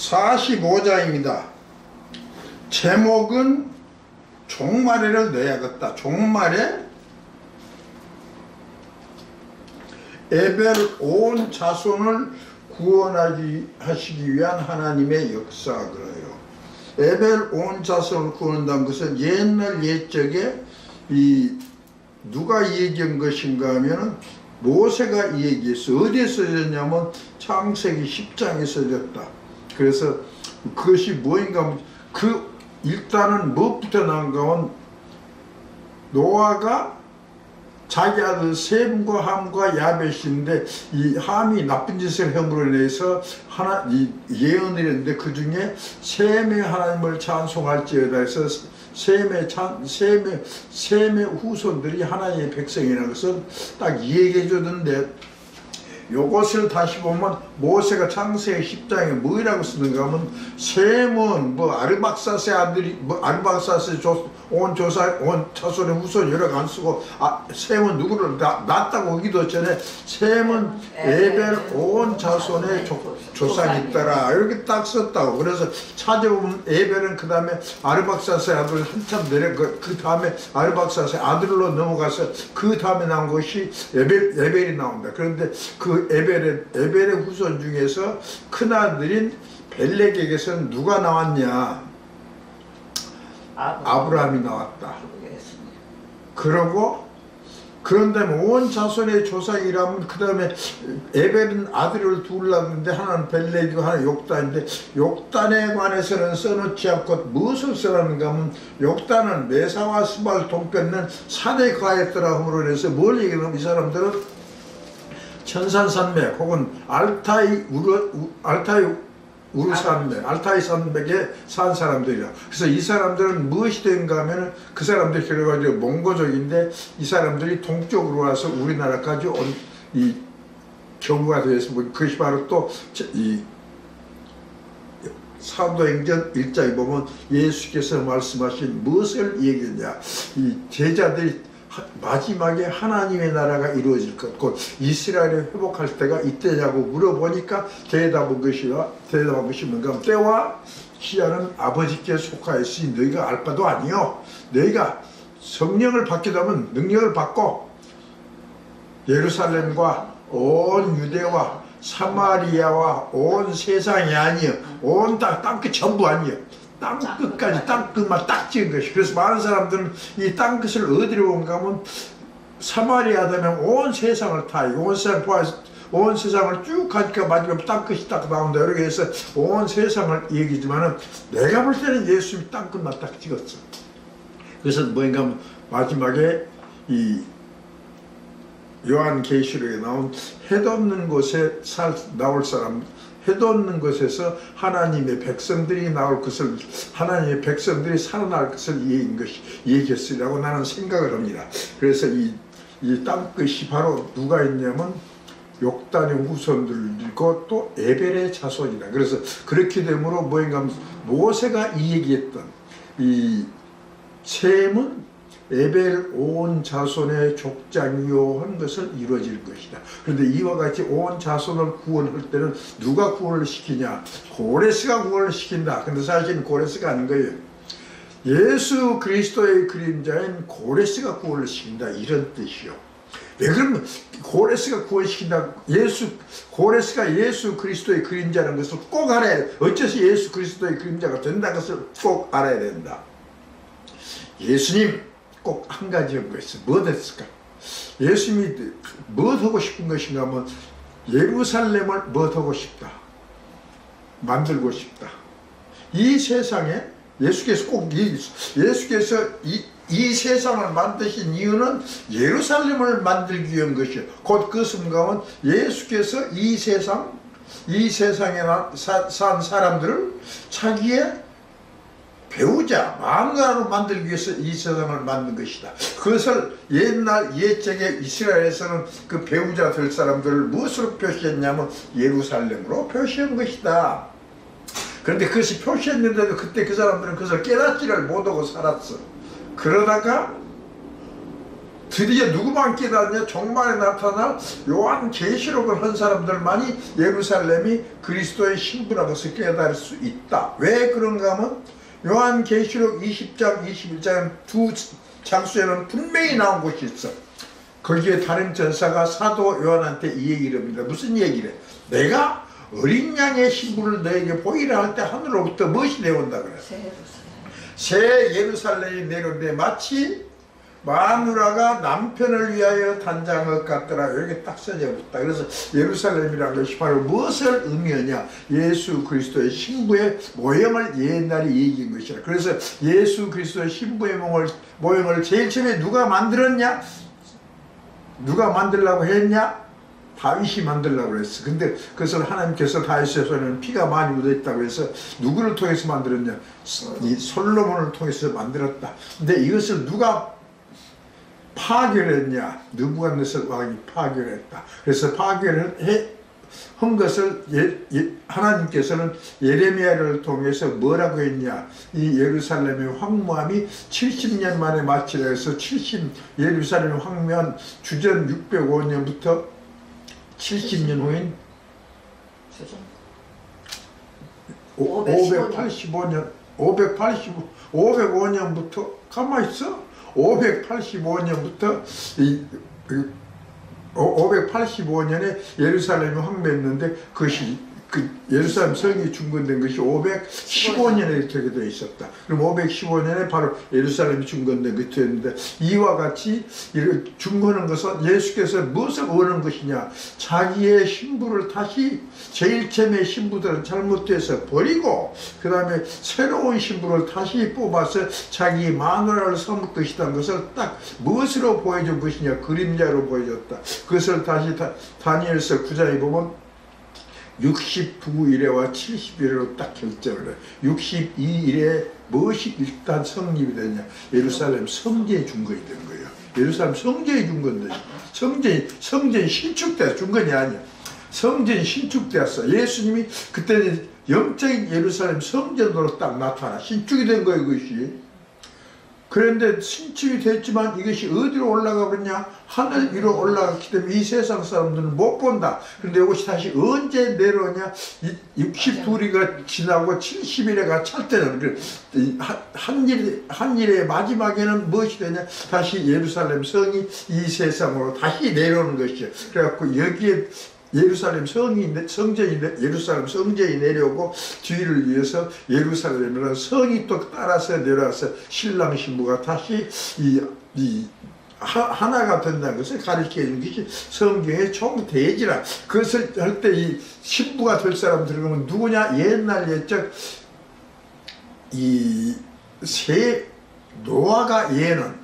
45장입니다. 제목은 종말에를 내야겠다. 종말에 에벨 온 자손을 구원하시기 위한 하나님의 역사 그래요. 에벨 온 자손을 구원한다는 것은 옛날 옛적에 누가 얘기한 것인가 하면은 모세가 이 얘기했어. 어디에 써졌냐면 창세기 10장에 써졌다. 그래서 그것이 뭐인가 하면 일단은 무엇부터 나온가 하면 노아가 자기 아들 셈과 함과 야벳인데 이 함이 나쁜 짓을 함으로 인해서 예언을 했는데 그 중에 셈의 하나님을 찬송할지어다 해서 셈의 후손들이 하나님의 백성이라는 것을 딱 얘기해 주던데, 요것을 다시 보면 모세가 창세기 10장에 뭐라고 쓰는가 하면 셈은 아르박사스의 아들이 아르박사스의 온 자손의 후손 여러 안 쓰고 셈은 누구를 낳았다고 하기도 전에 셈은 에벨 온 자손의 조상이 있더라 이렇게 딱 썼다고. 그래서 찾아보면 에벨은 그 다음에 아르박사스의 아들 한참 내려 그 다음에 아르박사스의 아들로 넘어가서 그 다음에 나온 것이 에벨이 나온다. 그런데 그 에벨의 후손 중에서 큰아들인 벨렉에게서는 누가 나왔냐? 아브라함이 나왔다. 그런 다음에 온 자손의 조상이라면 그 다음에 에벨은 아들을 둘 낳았는데 하나는 벨렉이고 하나는 욕단인데, 욕단에 관해서는 써놓지 않고 무엇을 써놨는가 하면 욕단은 메사와 스발 동편은 산에 가했더라 함으로 인해서 뭘 얘기하면 이 사람들은 천산산맥 혹은 알타이 산맥에 산 사람들이라. 그래서 이 사람들은 무엇이 된가 하면 그 사람들 결과적으로 몽고족인데 이 사람들이 동쪽으로 와서 우리나라까지 온 이 경우가 되어서 그것이 바로 또 이 사도행전 1장에 보면 예수께서 말씀하신 무엇을 얘기했냐, 이 제자들이 마지막에 하나님의 나라가 이루어질 것, 곧 이스라엘을 회복할 때가 이때냐고 물어보니까 대답한 것이 뭔가, 때와 시야는 아버지께 속하였으니 너희가 알 바도 아니요, 너희가 성령을 받게 되면 능력을 받고 예루살렘과 온 유대와 사마리아와 온 세상이 아니요, 온 땅끝 전부 아니요, 땅끝까지 땅끝만 딱 찍은 것이. 그래서 많은 사람들은 이 땅끝을 어디로 온가 하면 사마리아 되면 온 세상을 온 세상을 쭉 가니까 마지막에 땅끝이 딱 나온다 이렇게 해서 온 세상을 얘기지만은 내가 볼 때는 예수님이 땅끝만 딱 찍었어. 그래서 뭐인가 하면 마지막에 이 요한계시록에 나온 해도 없는 곳에 나올 사람, 해도 없는 곳에서 하나님의 백성들이 나올 것을, 하나님의 백성들이 살아날 것을 얘기했으리라고 나는 생각을 합니다. 그래서 이 땅끝이 바로 누가 있냐면 욕단의 후손들이고 또 에벨의 자손이다. 그래서 그렇게 되므로 뭐인가 하면 모세가 이 얘기했던 이 셈은 에벨 온 자손의 족장이요 한 것을 이루어질 것이다. 그런데 이와 같이 온 자손을 구원할 때는 누가 구원을 시키냐? 고레스가 구원을 시킨다. 근데 사실은 고레스가 아닌 거예요. 예수 그리스도의 그림자인 고레스가 구원을 시킨다, 이런 뜻이요. 왜 그러면 고레스가 구원시킨다? 고레스가 예수 그리스도의 그림자라는 것을 꼭 알아야 돼. 어째서 예수 그리스도의 그림자가 된다는 것을 꼭 알아야 된다. 예수님 꼭 한 가지 한 거 있어. 뭐 됐을까? 예수님이 뭐 하고 싶은 것인가 하면 예루살렘을 뭐 하고 싶다, 만들고 싶다. 이 세상에 예수께서 이 세상을 만드신 이유는 예루살렘을 만들기 위한 것이요. 곧 그것은 뭔가 하면 예수께서 이 세상에 산 사람들을 자기의 배우자, 마음가로 만들기 위해서 이 세상을 만든 것이다. 그것을 옛적에 이스라엘에서는 그 배우자 될 사람들을 무엇으로 표시했냐면 예루살렘으로 표시한 것이다. 그런데 그것이 표시했는데도 그때 그 사람들은 그것을 깨닫지를 못하고 살았어. 그러다가 드디어 누구만 깨닫냐? 종말에 나타날 요한 계시록을 한 사람들만이 예루살렘이 그리스도의 신부라는 것을 깨달을 수 있다. 왜 그런가 하면 요한 계시록 20장 21장 두 장수에는 분명히 나온 곳이 있어. 거기에 다른 전사가 사도 요한한테 이 얘기를 합니다. 무슨 얘기를 해? 내가 어린 양의 신부를 너에게 보이라 할 때 하늘로부터 무엇이 내려온다 그래? 새 예루살렘이 내려오는데 마치 마누라가 남편을 위하여 단장한 것 같더라. 이렇게 딱 써져 있다. 그래서 예루살렘이라는 것이 바로 무엇을 의미하냐? 예수 그리스도의 신부의 모형을 옛날에 얘기한 것이라. 그래서 예수 그리스도의 신부의 모형을 제일 처음에 누가 만들었냐? 누가 만들려고 했냐? 다윗이 만들려고 그랬어. 근데 그것을 하나님께서 다윗의 손에는 피가 많이 묻어있다고 해서 누구를 통해서 만들었냐? 이 솔로몬을 통해서 만들었다. 근데 이것을 누가 파괴했냐? 느부갓네살 왕이 파괴했다. 그래서 파괴를 한 것을 하나님께서는 예레미야를 통해서 뭐라고 했냐? 이 예루살렘의 황무함이 70년 만에 마치라 해서 예루살렘 황무한 주전 605년부터 70년 후인 585년부터 가만히 있어. 585년부터 585년에 예루살렘이 황폐했는데 그것이 예루살렘 성이 중건된 것이 515년에 이렇게 되어 있었다. 그럼 515년에 바로 예루살렘이 중건된 것이 되었는데 이와 같이 중건한 것은 예수께서 무엇을 원하는 것이냐? 자기의 신부를 다시 제일 처음에 신부들은 잘못돼서 버리고 그 다음에 새로운 신부를 다시 뽑아서 자기 마누라를 삼을 것이라는 것을 딱 무엇으로 보여준 것이냐? 그림자로 보여줬다. 그것을 다시 다니엘서 9장에 보면 69일에와 70일에로 딱 결정을 해. 62일에 무엇이 일단 성립이 되냐? 예루살렘 성전이 중건이 된 거예요. 예루살렘 성전이 중건돼. 성전이 신축되어 중건이 아니야. 성전이 신축되었어. 예수님이 그때는 영적인 예루살렘 성전으로 딱 나타나 신축이 된 거예요. 그것이. 그런데 신축이 됐지만 이것이 어디로 올라가 버렸냐? 하늘 위로 올라갔기 때문에 이 세상 사람들은 못 본다. 그런데 이것이 다시 언제 내려오냐? 62일이 지나고 70일에가 찰 때는 한 일의 마지막에는 무엇이 되냐? 다시 예루살렘 성이 이 세상으로 다시 내려오는 것이죠. 그래갖고 여기에 예루살렘 예루살렘 성전이 내려오고 뒤를 위해서 예루살렘이라는 성이 또 따라서 내려와서 신랑 신부가 다시 하나가 된다는 것을 가르쳐 주는 것이 성경의 총대지라. 그것을 할 때 이 신부가 될 사람 들어가면 누구냐? 옛날 옛적 노아가 예는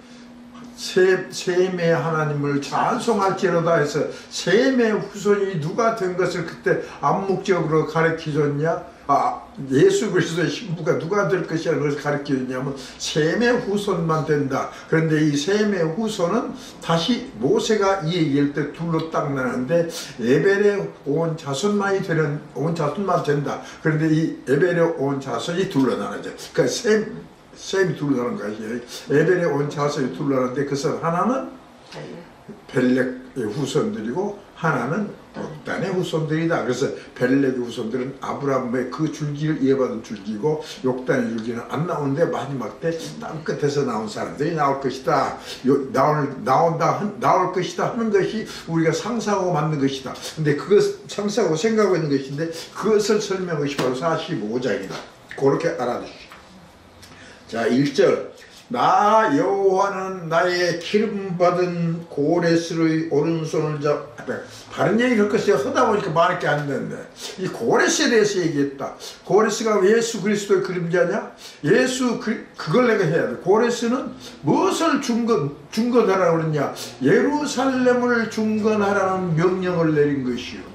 셈의 하나님을 찬송할지로다 해서 셈의 후손이 누가 된 것을 그때 암묵적으로 가르쳐줬냐? 예수 그리스도의 신부가 누가 될 것이라는 것을 가르쳐줬냐면 셈의 후손만 된다. 그런데 이 셈의 후손은 다시 모세가 이 얘기할 때 둘로 딱 나는데 에벨에 온 자손만 된다. 그런데 이 에벨에 온 자손이 둘로 나누죠. 그러니까 셈이 둘러나는 것이에요. 에벨에 온 자손이 둘러나는데 그것은 하나는 벨렉의 후손들이고 하나는 옥단의 후손들이다. 그래서 벨렉의 후손들은 아브라함의 그 줄기를 이어받은 줄기고 옥단의 줄기는 안 나오는데 마지막 때 땅끝에서 나온 사람들이 나올 것이다. 나올 것이다 하는 것이 우리가 상상하고 만든 것이다. 근데 그것 상상하고 생각하고 있는 것인데 그것을 설명한 것이 바로 45장이다. 그렇게 알아두시오. 자, 1절. 나 여호와는 나의 기름받은 고레스의 오른손을 다른 얘기 할 것이 하다 보니까 많을 게 안 되는데 이 고레스에 대해서 얘기했다. 고레스가 예수 그리스도의 그림자냐? 그걸 내가 해야 돼. 고레스는 무엇을 중건하라고 그러냐? 예루살렘을 중건하라는 명령을 내린 것이요.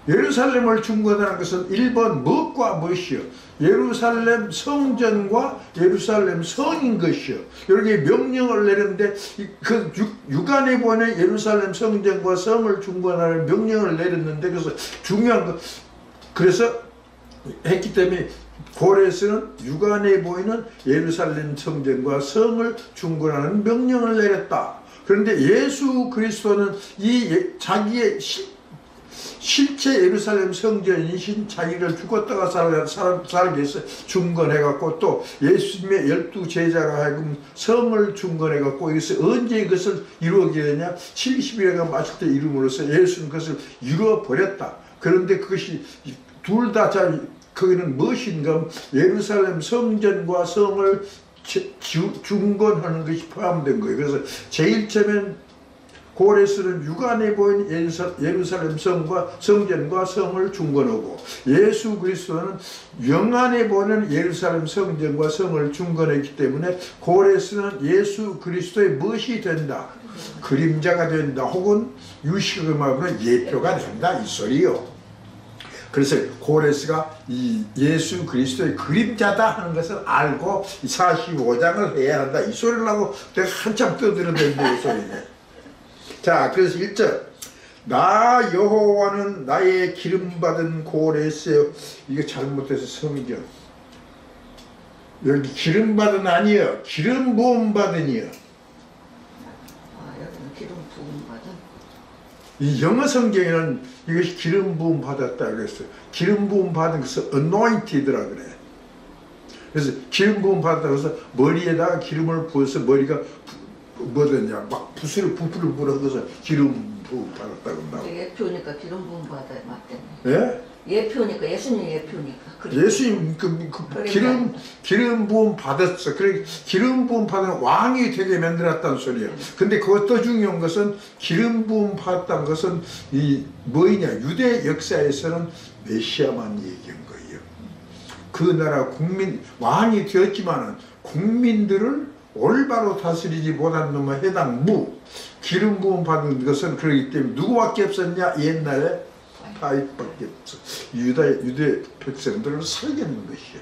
예루살렘을 중건하는 것은 1번 무엇과 무엇이요? 예루살렘 성전과 예루살렘 성인 것이요. 이렇게 명령을 내렸는데 그 육안에 보는 예루살렘 성전과 성을 중건하는 명령을 내렸는데 그래서 중요한 거 그래서 했기 때문에 고레스는 육안에 보이는 예루살렘 성전과 성을 중건하는 명령을 내렸다. 그런데 예수 그리스도는 이 자기의 실제 예루살렘 성전이신 자기를 죽었다가 살게 해서 중건해갖고 또 예수님의 12 제자로 하여금 성을 중건해갖고 이것을 언제 이것을 이루게 되냐 70일간 마실 때 이름으로써 예수는 그것을 이루어버렸다. 그런데 그것이 둘 다 거기는 무엇인가 예루살렘 성전과 성을 중건하는 것이 포함된 거예요. 그래서 제일 처음엔 고레스는 육안에 보이는 예루살렘 성전과 성을 중건하고 예수 그리스도는 영안에 보이는 예루살렘 성전과 성을 중건했기 때문에 고레스는 예수 그리스도의 무엇이 된다? 그림자가 된다. 혹은 유식을 말하면 예표가 된다. 이 소리요. 그래서 고레스가 이 예수 그리스도의 그림자다 하는 것을 알고 45장을 해야 한다. 이 소리를 하고 내가 한참 떠들어댄다. 이 소리네. 자, 그래서 1절 나 여호와는 나의 기름받은 고레스여. 이거 잘못해서 성경 여기 기름받은 아니여 기름 부음 받은이여. 여기는 기름 부음 받은. 이 영어 성경에는 이것이 기름 부음 받았다 그랬어요. 기름 부음 받은 것을 anointed라 그래. 그래서 기름 부음 받았다 그래서 머리에다가 기름을 부어서 머리가 뭐더냐 막 부풀을 불어서 기름 부음 받았다고 나오고. 예표니까 기름 부음 받아야 맞대네. 예? 예표니까 예수님 예표니까. 예수님 기름 부음 받았어. 그래 기름 부음 받은 왕이 되게 만들었다는 소리야. 근데 그것도 중요한 것은 기름 부음 받았다는 것은 이 뭐이냐 유대 역사에서는 메시아만 얘기한 거예요. 그 나라 국민 왕이 되었지만은 국민들을 올바로 다스리지 못한 놈의 해당 기름 부음 받은 것은 그렇기 때문에 누구밖에 없었냐 옛날에 다윗밖에 없어. 유대 백성들을 살겠는 것이요.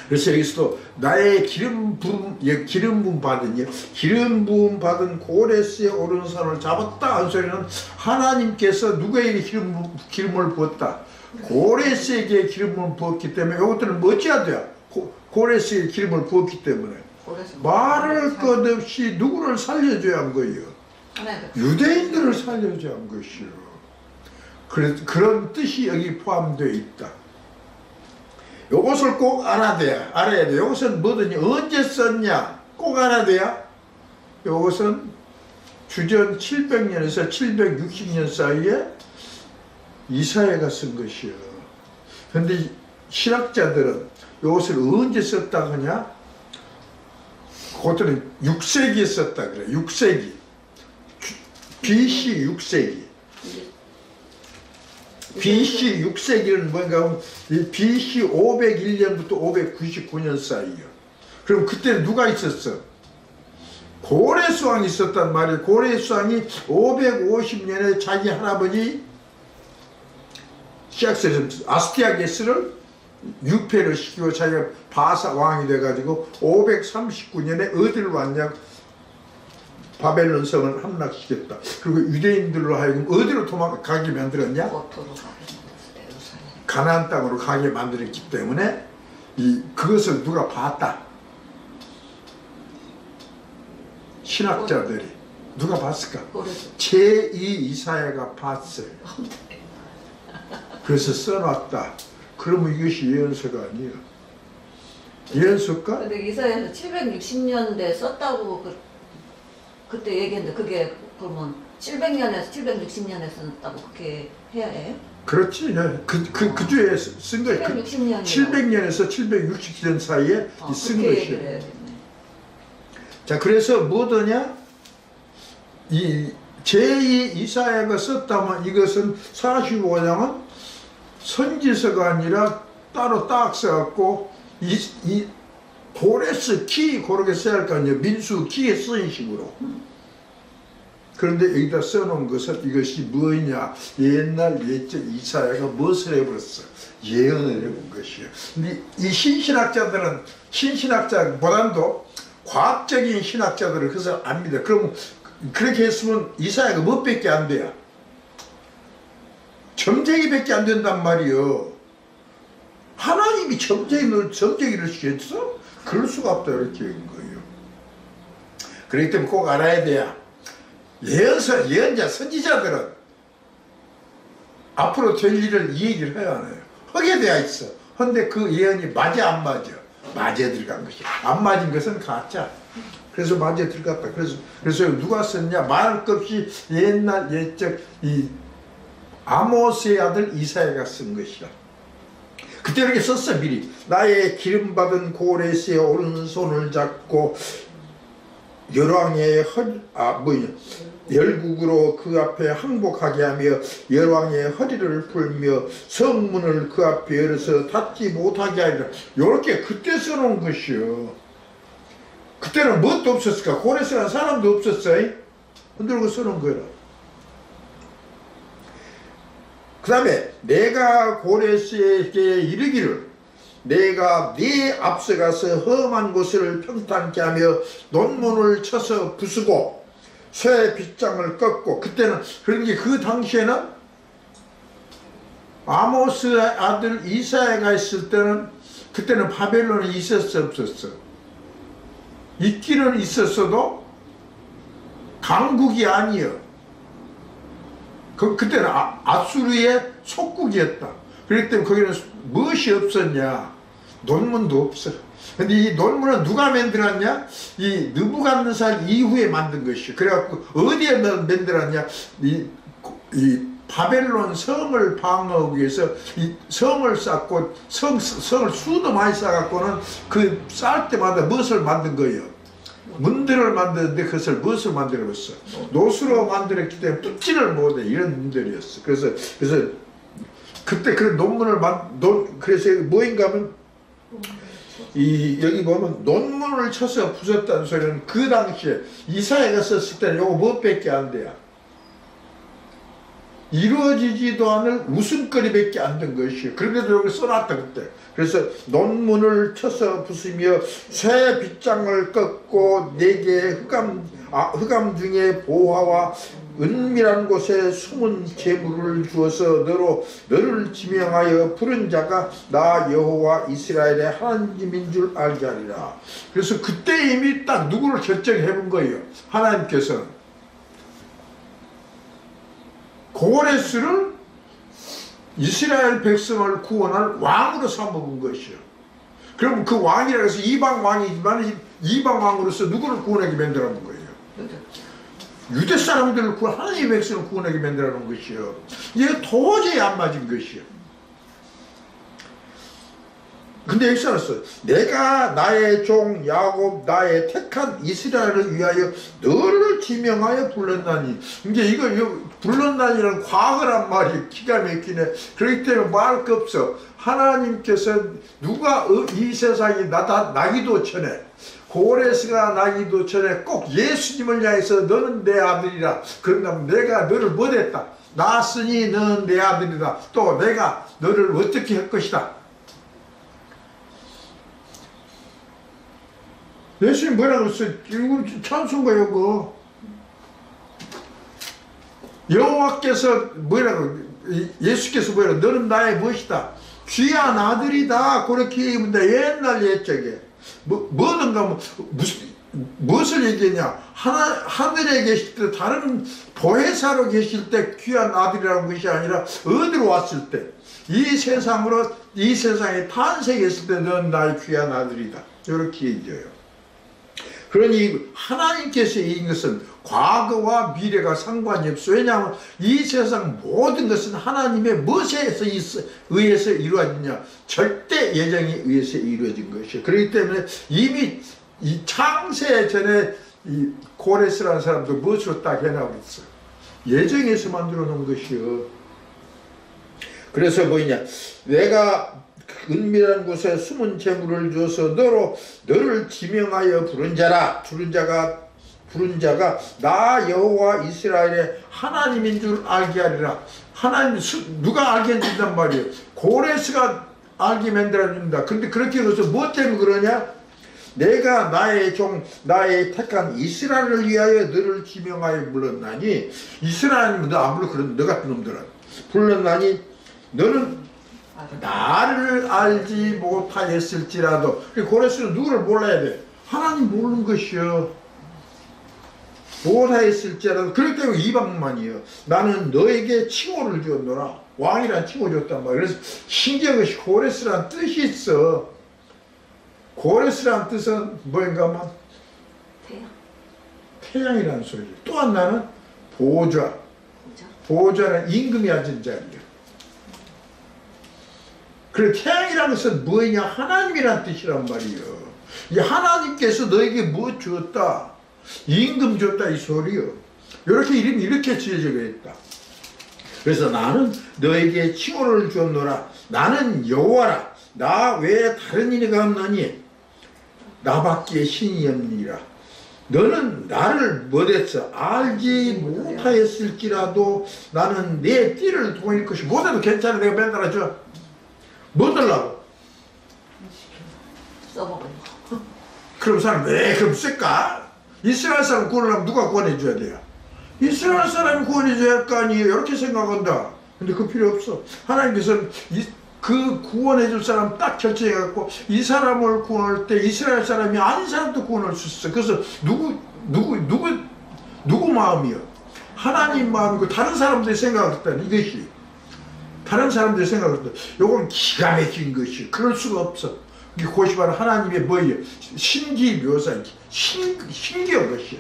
그래서 여기서도 나의 기름 부음 받은 기름 부음 받은 고레스의 오른손을 잡았다 한 소리는 하나님께서 누구에게 기름을 부었다. 고레스에게 기름을 부었기 때문에 이것들은 멋져야 돼요. 고레스에게 기름을 부었기 때문에 말을 것 없이 누구를 살려줘야 한 거예요. 유대인들을 살려줘야 한 것이요. 그런 뜻이 여기 포함되어 있다. 이것을 꼭 알아야 돼. 이것은 뭐든지 언제 썼냐 꼭 알아야 돼. 이것은 주전 700년에서 760년 사이에 이사야가 쓴 것이요. 그런데 신학자들은 이것을 언제 썼다 하냐? 그것들은 6세기에 썼다 그래. 6세기. BC 6세기. BC 6세기는 뭔가 하면 BC 501년부터 599년 사이요. 그럼 그때 누가 있었어? 고레스 왕이 있었단 말이에요. 고레스 왕이 550년에 자기 할아버지 아스티아게스를 유폐를 시키고 자기가 바사 왕이 돼가지고 539년에 어디를 왔냐? 바벨론 성을 함락시켰다. 그리고 유대인들로 하여금 어디로 도망가게 만들었냐? 가나안 땅으로 가게 만들었기 때문에 그것을 누가 봤다? 신학자들이 누가 봤을까? 제2 이사야가 봤어요. 그래서 써놨다. 그러면 이것이 예언서가 아니에요. 예언서가? 근데 이사야에서 760년대 썼다고 그때 얘기했는데 그게 그러면 700년에서 760년에 썼다고 그렇게 해야 해요? 그렇지. 그 주에 쓴 거예요. 760년이요. 700년에서 760년 사이에 쓴 것이에요. 자, 그래서 뭐더냐? 이 제2 이사야가 썼다면 이것은 45장은 선지서가 아니라 따로 딱 써갖고 이 고레스 키 고르게 써야 할 거 아니에요. 민수 키에 쓰인 식으로. 그런데 여기다 써놓은 것은 이것이 뭐냐? 옛날 옛적 이사야가 무엇을 해버렸어? 예언을 해본 것이에요. 근데 이 신신학자보다도 과학적인 신학자들은 그것을 압니다. 그럼 그렇게 했으면 이사야가 뭣밖에 안 돼요? 점쟁이밖에 안 된단 말이요. 하나님이 점쟁이를 시켰어? 그럴 수가 없다 이렇게 한 거예요. 그렇기 때문에 꼭 알아야 돼요. 예언자, 선지자들은 앞으로 될 일을 이 얘기를 해야 하나요? 하게 되어 있어. 근데 그 예언이 맞아, 안 맞아? 맞아 들어간 것이. 안 맞은 것은 가짜. 그래서 맞아 들어갔다. 그래서 누가 썼냐? 말할 것 없이 옛날 옛적 이 아모스의 아들 이사야가 쓴 것이야. 그때 이렇게 썼어 미리. 나의 기름받은 고레스의 오른손을 잡고 열왕의 열국으로 그 앞에 항복하게 하며 열왕의 허리를 풀며 성문을 그 앞에 열어서 닫지 못하게 하리라. 요렇게 그때 써놓은 것이요. 그때는 뭣도 없었을까? 고레스라는 사람도 없었어요. 흔들고 써놓은 거라. 그 다음에 내가 고레스에게 이르기를 내가 네 앞서가서 험한 곳을 평탄케 하며 논문을 쳐서 부수고 쇠 빗장을 꺾고. 그때는 그런 게 그 당시에는 아모스의 아들 이사야가 있을 때는 그때는 바벨론에 있었어 없었어? 있기는 있었어도 강국이 아니여. 그때는 아수르의 속국이었다. 그렇기 때문에 거기는 무엇이 없었냐? 논문도 없어. 근데 이 논문은 누가 만들었냐? 이 느부갓네살 이후에 만든 것이요. 그래갖고 어디에 만들었냐? 이 바벨론 성을 방어하기 위해서 이 성을 쌓고 성을 수도 많이 쌓아갖고는 그 쌓을 때마다 무엇을 만든 거예요? 문들을 만드는데 그것을 무엇을 만들어봤어? 노수로 만들었기 때문에 뚫지를 못해. 이런 문들이었어. 그래서 그때 그 논문을 그래서 뭐인가 하면 여기 보면 논문을 쳐서 부쉈다는 소리는 그 당시에 이사야가 썼을 때는 요거 뭐밖에 안 돼요. 이루어지지도 않을 웃음거리밖에 안 된 것이에요. 그런데도 여기 써놨다 그때. 그래서 논문을 쳐서 부수며 쇠 빗장을 꺾고 내게 흑암 중에 보화와 은밀한 곳에 숨은 재물을 주어서 너를 지명하여 부른 자가 나 여호와 이스라엘의 하나님인 줄 알게 하리라. 그래서 그때 이미 딱 누구를 결정해 본 거예요. 하나님께서는 고레스를 이스라엘 백성을 구원할 왕으로 삼아본 것이요. 그럼 그 왕이라 해서 이방 왕이지만 이방 왕으로서 누구를 구원하게 만들어 놓은 거예요? 유대 사람들을 하나님의 백성을 구원하게 만들어 놓은 것이요. 이게 도저히 안 맞은 것이요. 근데 여기 써놨어. 내가 나의 종 야곱 나의 택한 이스라엘을 위하여 너를 지명하여 불렀나니. 이제 이거 불렀나니는 과거란 말이 기가 막히네. 그렇기 때문에 말할 거 없어. 하나님께서 누가 이 세상이 나기도 전에 고레스가 나기도 전에 꼭 예수님을 향해서 너는 내 아들이라. 그런다면 내가 너를 못했다. 낳았으니 너는 내 아들이다. 또 내가 너를 어떻게 할 것이다. 예수님 뭐라고 했어요? 이거 찬송가요, 그거. 여호와께서 뭐라고, 예수께서 뭐라고, 너는 나의 무엇이다? 귀한 아들이다. 그렇게 얘기합니다. 옛날 옛적에. 뭐든가, 무엇을 얘기했냐? 하늘에 계실 때, 다른 보혜사로 계실 때 귀한 아들이라는 것이 아니라, 어디로 왔을 때, 이 세상에 탄생했을 때, 넌 나의 귀한 아들이다. 이렇게 얘기해요. 그러니 하나님께서 이긴 것은 과거와 미래가 상관이 없어. 왜냐하면 이 세상 모든 것은 하나님의 무엇에 의해서 이루어지냐? 절대 예정에 의해서 이루어진 것이에요. 그렇기 때문에 이미 이 창세 전에 이 고레스라는 사람도 무엇으로 딱 해놔버렸어? 예정에서 만들어 놓은 것이요. 그래서 뭐냐? 내가 은밀한 곳에 숨은 재물을 주어서 너를 지명하여 부른 자가 나 여호와 이스라엘의 하나님인 줄 알게 하리라. 하나님 누가 알게 해준단 말이에요? 고레스가 알게 만들어준다. 근데 그렇게 해서 뭐 때문에 그러냐? 내가 나의 종 나의 택한 이스라엘을 위하여 너를 지명하여 불렀나니. 이스라엘은 너 안 불러. 그런 너 같은 놈들은 불렀나니 너는 나를 알지 못하였을지라도. 고레스는 누구를 몰라야 돼? 하나님 모르는 것이요. 못하였을지라도 그럴 때는 이방만이요. 나는 너에게 칭호를 주었노라. 왕이란 칭호 줬단 말이야. 그래서 신기한 것이 고레스란 뜻이 있어. 고레스란 뜻은 뭐인가 하면 태양. 태양이라는 소리죠. 또한 나는 보좌. 보좌는 임금이 앉은 자리야. 그래 태양이라는 것은 뭐냐? 하나님이란 뜻이란 말이요. 이 하나님께서 너에게 뭐 주었다? 임금 줬다 이 소리요. 이렇게 이름이 이렇게 지어져 있다. 그래서 나는 너에게 칭호를 주었노라. 나는 여호와라. 나 외에 다른 이가 없느니 나밖에 신이 없느니라. 너는 나를 못했어. 알지 못하였을지라도 나는 내 띠를 통일 것이 못해도 괜찮아. 내가 매달아줘. 뭐 달라고? 써먹으려. 그럼 사람 왜 그럼 쓸까? 이스라엘 사람 구원하려면 누가 구원해줘야 돼요? 이스라엘 사람이 구원해줘야 할 거 아니에요. 이렇게 생각한다. 근데 그 필요 없어. 하나님께서는 그 구원해줄 사람 딱 결정해갖고 이 사람을 구원할 때 이스라엘 사람이 아닌 사람도 구원할 수 있어. 그래서 누구 마음이요? 하나님 마음이고 다른 사람들이 생각할 때는 이것이 다른 사람들이 생각할 때 요건 기가 막힌 것이 그럴 수가 없어. 그것이 바로 하나님의 뭐예요? 신기 묘사, 신기한 것이요.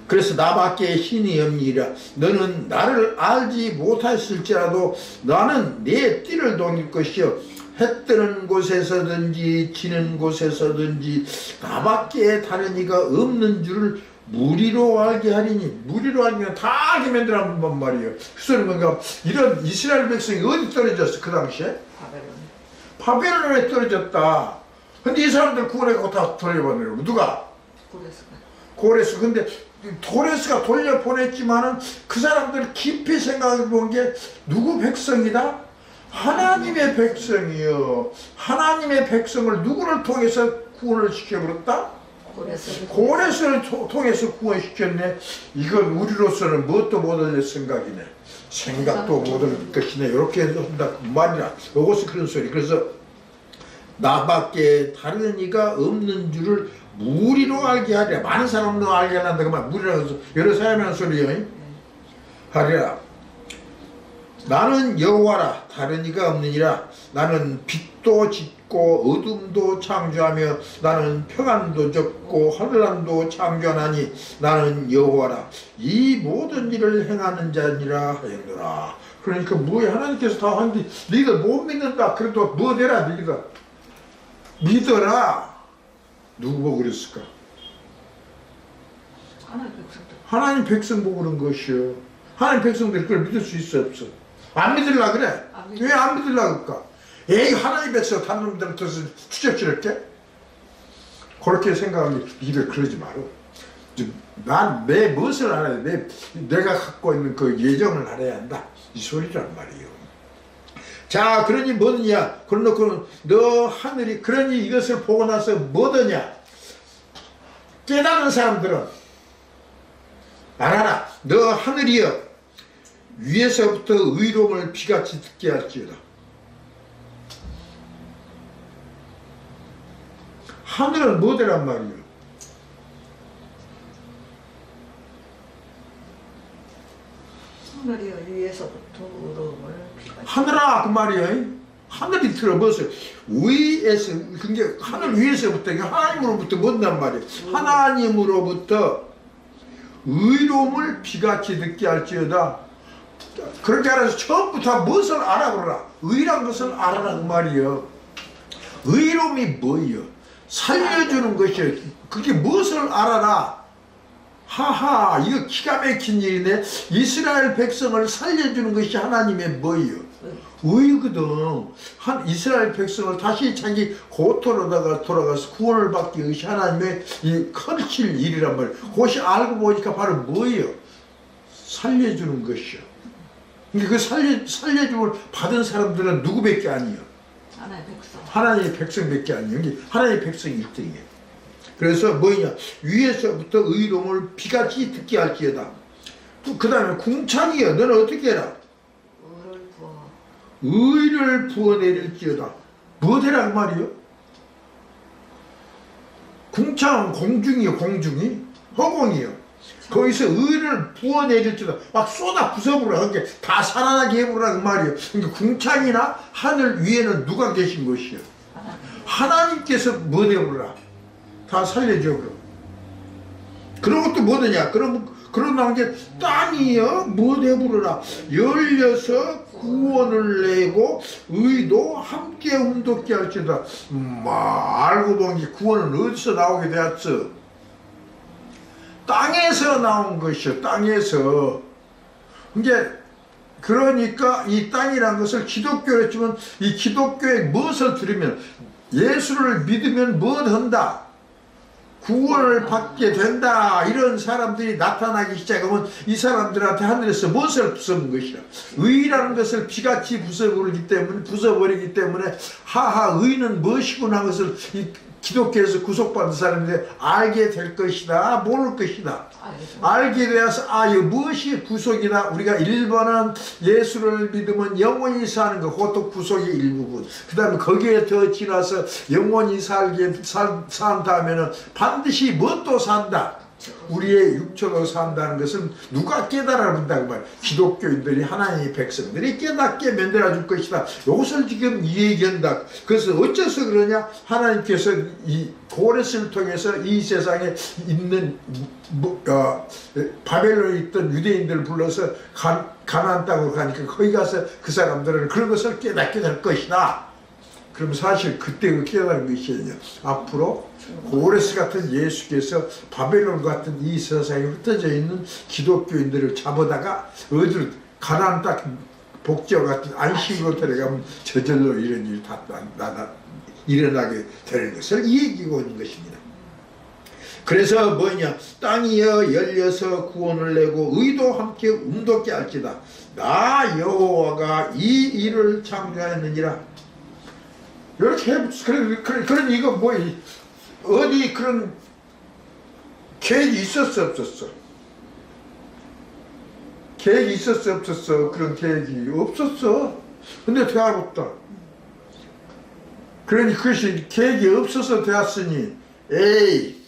그래서 나밖에 신이 없니라. 너는 나를 알지 못했을지라도 나는 내 띠를 동일 것이요. 해 뜨는 곳에서든지 지는 곳에서든지 나밖에 다른 이가 없는 줄을 무리로 알게 하리니. 무리로 알기는 다 알게 만들어란 말이에요. 그 소리 뭔가 이런 이스라엘 백성이 어디 떨어졌어 그 당시에? 바벨론에 떨어졌다. 근데 이 사람들 구원해갖고 다 돌려보내려고. 누가? 고레스. 근데 고레스가 돌려보냈지만은 그 사람들 깊이 생각해 본 게 누구 백성이다? 하나님의 백성이요. 하나님의 백성을 누구를 통해서 구원을 시켜버렸다? 고레스를 통해서 구원시켰네. 이건 우리로서는 뭣도 못 얻을 생각이네. 생각도 못 얻을 것이네. 이렇게 한다 말이라. 이것은 그런 소리. 그래서 나밖에 다른 이가 없는 줄을 무리로 알게 하리라. 많은 사람도 알게 한다. 그만 무리라고 해서 여러 사람이 하는 소리요. 하리라. 나는 여호와라. 다른 이가 없느니라. 나는 빛도 짓고 어둠도 창조하며 나는 평안도 적고 환란도 창조하나니 나는 여호와라. 이 모든 일을 행하는 자니라 하였노라. 그러니까 뭐야? 하나님께서 다 하는데 너희들 못 믿는다. 그래도 뭐 되라 너희가 믿어라. 누구 보고 그랬을까? 하나님 백성 보고 그런 것이요. 하나님 백성들이 그걸 믿을 수 있어 없어? 안 믿으려 그래? 왜 안 믿으려 그럴까? 에이 하나님 백성 다른 놈들한테 추적스럽게? 그렇게 생각하면 입에 그러지 마라. 난 내 무엇을 알아야 돼? 내가 갖고 있는 그 예정을 알아야 한다. 이 소리란 말이에요. 자, 그러니 뭐느냐? 그러놓고 너 하늘이 그러니 이것을 보고 나서 뭐더냐? 깨닫는 사람들은 알아라. 너 하늘이여 위에서부터 의로움을 비같이 듣게 할지어다. 하늘은 뭐더란 말이에요? 하늘이여 위에서부터 의로움을 비같이. 하늘아 그 말이에요. 하늘이 들어보세요. 위에서 그게 하늘 위에서부터 하나님으로부터 뭔단 말이에요. 하나님으로부터 의로움을 비같이 듣게 할지어다. 그렇게 알아서 처음부터 무엇을 알아보라. 의란 것을 알아라 그 말이에요. 의로움이 뭐예요? 살려주는 것이에요. 그게 무엇을 알아라. 하하 이거 기가 막힌 일이네. 이스라엘 백성을 살려주는 것이 하나님의 뭐예요? 의거든. 한 이스라엘 백성을 다시 자기 고토로다가 돌아가서 구원을 받기 위해 하나님의 이 커르칠 일이란 말이에요. 그것이 알고 보니까 바로 뭐예요? 살려주는 것이요. 근데 그 살려줌을 받은 사람들은 누구밖에 아니에요? 하나님의 백성. 하나님의 백성밖에 아니에요. 이게 하나님의 백성이 1등이에요. 그래서 뭐냐? 위에서부터 의로움을 비같이 듣게 할지어다. 또 그 다음에 궁창이여 너는 어떻게 해라? 의를 부어내릴지어다. 뭐 되라 그 말이요? 궁창은 공중이요. 공중이 허공이요. 거기서 의를 부어내릴지도 막 쏟아 부숴보라. 그게 다 살아나게 해보라 그 말이에요. 그러니까 궁창이나 하늘 위에는 누가 계신 것이요? 하나님께서 뭐 해보라. 다 살려줘. 그런 것도 뭐더냐? 그런 게 땅이여 뭐 해보라. 열려서 구원을 내고 의도 함께 운동케 할지다. 알고 보니 구원은 어디서 나오게 되었어? 땅에서 나온 것이요. 땅에서. 이제 그러니까 이 땅이라는 것을 기독교로 치면 이 기독교에 무엇을 들으면 예수를 믿으면 무엇 한다? 구원을 받게 된다. 이런 사람들이 나타나기 시작하면 이 사람들한테 하늘에서 무엇을 부숴본 것이라. 의라는 것을 비같이 부숴버리기 때문에 하하 의는 무엇이구나 하는 것을 이 기독교에서 구속받은 사람들이 알게 될 것이다. 모를 것이다. 알게 되어서 이거 무엇이 구속이다. 우리가 1번은 예수를 믿으면 영원히 사는 것. 그것도 구속의 일부분. 그 다음에 거기에 더 지나서 영원히 산 다음에는 반드시 무엇도 산다. 우리의 육체로 산다는 것은 누가 깨달아 본다고 말이야. 기독교인들이 하나님의 백성들이 깨닫게 만들어줄 것이다. 이것을 지금 얘기한다. 그래서 어째서 그러냐? 하나님께서 이 고레스를 통해서 이 세상에 있는 바벨론에 있던 유대인들을 불러서 가나안 땅으로 가니까 거기 가서 그 사람들은 그런 것을 깨닫게 될 것이다. 그럼 사실 그때 그 깨달은 것이 아니냐. 앞으로 고레스 같은 예수께서 바벨론 같은 이 세상에 흩어져 있는 기독교인들을 잡아다가 어디로 가나안 땅 복지와 같은 안식으로 데려가면 저절로 이런 일이 다 일어나게 되는 것을 얘기하고 있는 것입니다. 그래서 뭐냐? 땅이여 열려서 구원을 내고 의도 함께 운동케 할지다. 나 여호와가 이 일을 창조하였느니라. 이렇게 그런 이거 뭐 어디 그런 계획이 있었어 없었어? 계획이 있었어 없었어? 그런 계획이 없었어. 근데 되었다. 그러니 그것이 계획이 없어서 되었으니 에이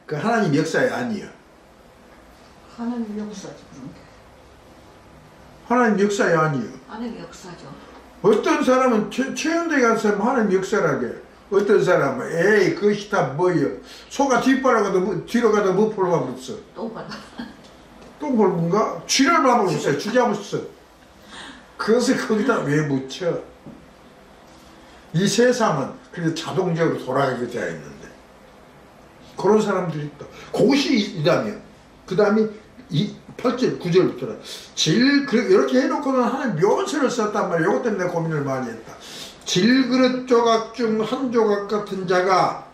그 하나님 역사에 아니야. 하나님 역사죠. 하나님 역사에 아니요. 하나님 역사죠. 어떤 사람은 최현대 간 사람은 하나님 역사라게. 어떤 사람은 에이 그것이 다 뭐여. 소가 뒷바라 가도 뒤로 가도 못 밟았어. 똥 밟아. 똥 밟은가? 쥐를 밟았어. 쥐 잡았어. 그것을 거기다 왜 묻혀? 이 세상은 그래도 자동적으로 돌아가게 되어 있는데 그런 사람들이 있다. 그것이 이다면 그 다음에 이 8절 9절부터는 이렇게 해놓고는 하나님 묘세를 썼단 말이야. 이것 때문에 고민을 많이 했다. 질그릇 조각 중 한 조각 같은 자가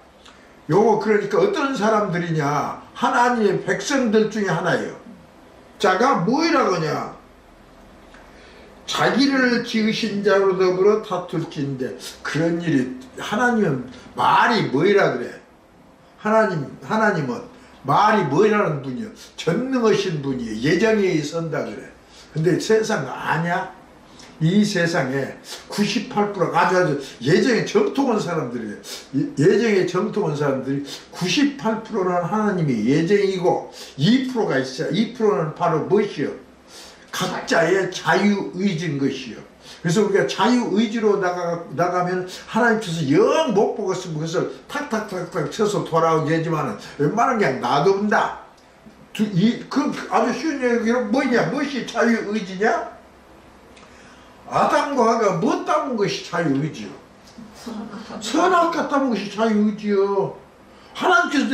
요거 그러니까 어떤 사람들이냐? 하나님의 백성들 중에 하나예요. 자가 뭐이라고 하냐? 자기를 지으신 자로 더불어 다툴진데 그런 일이 하나님은 말이 뭐이라 그래? 하나님은 말이 뭐라는 분이요? 전능하신 분이에요. 예정에 선다 그래. 근데 세상 아냐? 이 세상에 98%가 아주 예정에 정통한 사람들이에요. 예정에 정통한 사람들이 98%는 하나님의 예정이고 2%가 있어요. 2%는 바로 무엇이요? 각자의 자유의지인 것이요. 그래서 우리가 자유의지로 나가면 하나님께서 영 못 보겠으면 그것을 탁탁탁탁 쳐서 돌아오게 하지만 웬만한 그냥 놔둔다. 아주 쉬운 얘기로 뭐냐? 무엇이 자유의지냐? 아담과 하가 뭐 따문 것이 자유의지요? 선악과 따문 것이 자유의지요. 하나님께서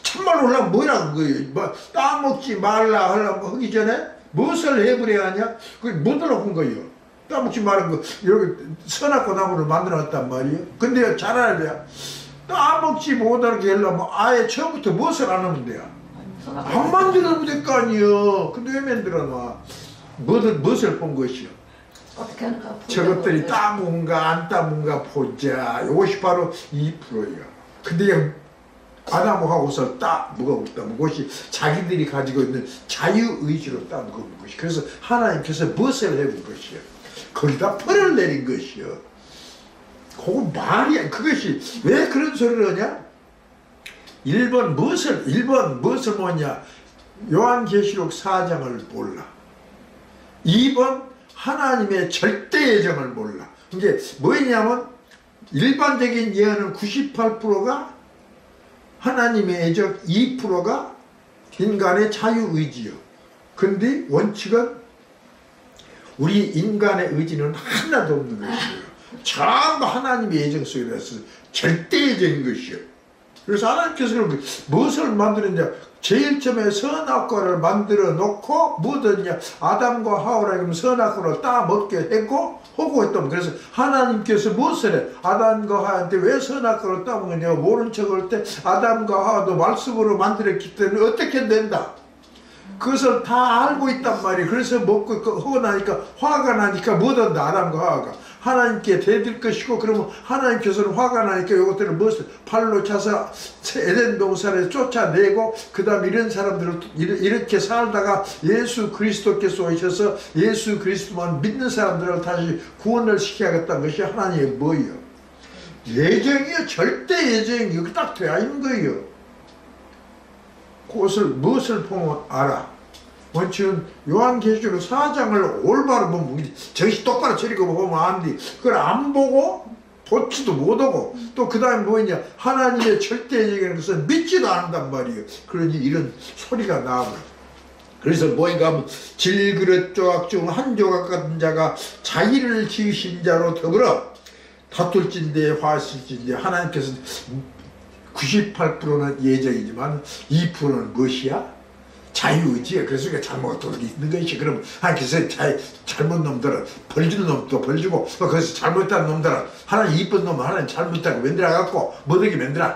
참말로 하려면 뭐라는 거예요? 뭐 따먹지 말라 하려면 하기 전에 무엇을 해버려야 하냐? 그게 못 알아본 거예요. 따먹지 말은 거 여기 선악과 나무를 만들어놨단 말이에요. 근데 잘 알아야 돼요. 따먹지 못하게 하려면 아예 처음부터 무엇을 안 하면 돼요? 안 만들어도 될 거 아니에요. 근데 왜 만들어놔? 무엇을 본 것이요? 어떻게 하는가? 저것들이 따문가 안 따문가 보자. 이것이 바로 2%예요. 근데 그냥 아담하고서 뭐가 없다면 그것이 자기들이 가지고 있는 자유의지로 따먹은 것이. 그래서 하나님께서 무엇을 해본 것이요? 거기다 벌을 내린 것이요. 그거 말이야. 그것이 왜 그런 소리를 하냐? 1번 무엇을 뭐냐? 요한계시록 4장을 몰라. 2번 하나님의 절대 예정을 몰라. 이게 뭐냐면 일반적인 예언은 98%가 하나님의 예정, 2%가 인간의 자유의지요. 근데 원칙은 우리 인간의 의지는 하나도 없는 것이에요. 전부 하나님의 예정 속에서 절대 예정인 것이요. 그래서 하나님께서 무엇을 만드느냐? 제일 처음에 선악과를 만들어 놓고 뭐든냐? 아담과 하와라면 선악과를 따먹게 했고 하고 했던. 그래서 하나님께서 무엇을 해? 아담과 하와한테 왜 선악과를 따먹느냐? 모른 척할 때 아담과 하와도 말씀으로 만들었기 때문에 어떻게 된다? 그것을 다 알고 있단 말이에요. 그래서 먹고 하고 나니까 화가 나니까 뭐든다 아담과 하와가 하나님께 대들 것이고, 그러면 하나님께서는 화가 나니까 이것들을 무엇을 팔로 차서 에덴 동산에 쫓아내고, 그 다음에 이런 사람들을 이렇게 살다가 예수 그리스도께서 오셔서 예수 그리스도만 믿는 사람들을 다시 구원을 시켜야겠다는 것이 하나님의 뭐예요? 예정이요. 절대 예정이요. 딱 되어 있는 거예요. 그것을 무엇을 보면 알아? 원칙은 요한계시록 4장을 올바로 보면 정신 똑바로 차리고 보면 안 돼. 그걸 안 보고 보지도 못하고 또 그 다음에 뭐냐? 하나님의 절대적인 것을 믿지도 않는단 말이에요. 그러니 이런 소리가 나와. 그래서 뭐인가 하면 질그릇 조각 중 한 조각 같은 자가 자기를 지으신 자로 더불어 다툴진대 화실진대. 하나님께서 98%는 예정이지만 2%는 무엇이야? 자유의지야. 그래서 잘못 있는 것이. 그럼 하나님께서 잘못 놈들은 벌주는 놈도 벌주고, 그래서 잘못한 놈들은 하나님 이쁜 놈은 하나님 잘못하고 만들어갖고 못하게 만들어.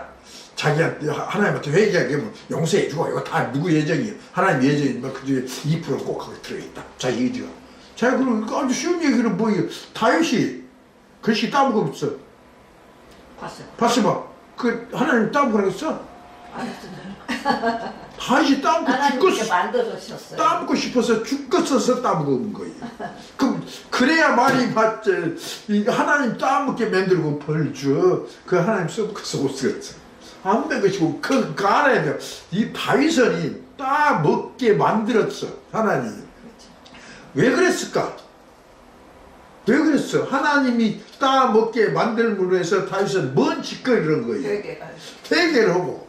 자기한테 하나님한테 회개하게 하면 용서해주고. 이거 다 누구 예정이에요? 하나님 예정이지만 그중에 2%는 꼭 거기 들어있다. 자유의지가. 자, 그럼 아주 쉬운 얘기는 뭐예요? 다윗이 글씨 따먹었어. 봤어 봐. 그 하나님 따먹으라고 했어? 안 했어요. 다윗이 따먹고 만들어주셨어요. 따먹고 싶어서 죽겠어서 따먹은 거예요. 그래야 말이 맞지. 하나님 따먹게 만들고 벌주. 그 하나님 써먹어서 못 쓰겠어. 안 된 것이고, 그거 알아야 돼요. 이 다윗은 따먹게 만들었어. 하나님. 왜 그랬을까? 왜 그랬어? 하나님이 따먹게 만들므로 해서 다윗은 뭔 짓거리를 한 거예요? 회개를 하고.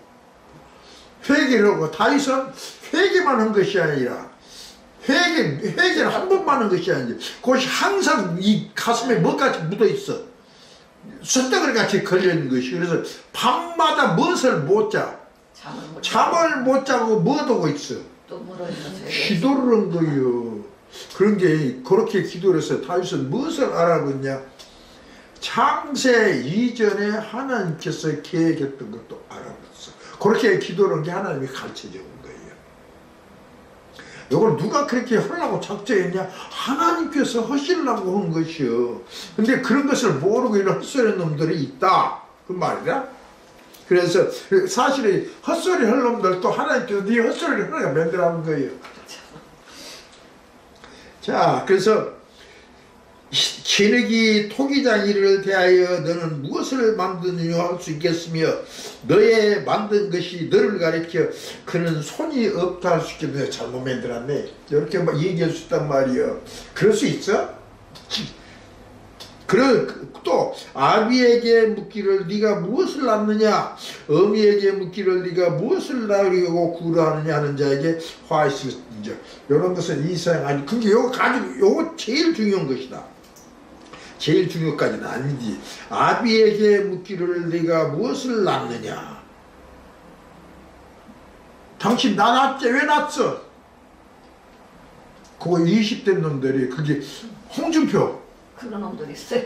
회개를 하고. 다윗은 회개만 한 것이 아니라 회개를 한 번만 한 것이 아니라 그것이 항상 이 가슴에 뭐같이 묻어 있어. 숫덩어리 같이 걸려있는 것이. 그래서 밤마다 무엇을 못 자? 잠을 못 자고 뭐 하고 있어? 기도를 한 거예요. 그런 게 그렇게 기도를 해서 다윗은 무엇을 알아봤냐? 창세 이전에 하나님께서 계획했던 것도 알아봤어. 그렇게 기도를 한 게 하나님이 가르쳐준 거예요. 이걸 누가 그렇게 하려고 작정했냐? 하나님께서 하시려고 한 것이요. 근데 그런 것을 모르고 이런 헛소리 놈들이 있다. 그 말이야. 그래서 사실은 헛소리 할 놈들도 하나님께서 네 헛소리를 하나가 만들어낸 거예요. 자, 그래서 진흙이 토기장이를 대하여 너는 무엇을 만드느냐 할 수 있겠으며 너의 만든 것이 너를 가리켜 그는 손이 없다 할 수 있겠느냐. 잘못 만들었네. 이렇게 막 얘기할 수 있단 말이에요. 그럴 수 있어? 또 아비에게 묻기를 네가 무엇을 낳느냐, 어미에게 묻기를 네가 무엇을 낳으려고 구루하느냐 하는 자에게 화 있을지언정. 이런 것은 이상 아니. 근데 요거 제일 중요한 것이다. 제일 중요까지는 아니지. 아비에게 묻기를 네가 무엇을 낳느냐. 당신 나 낳았지? 왜 낳았어? 그거 20대 놈들이 그게 홍준표. 그런 놈들 있어요.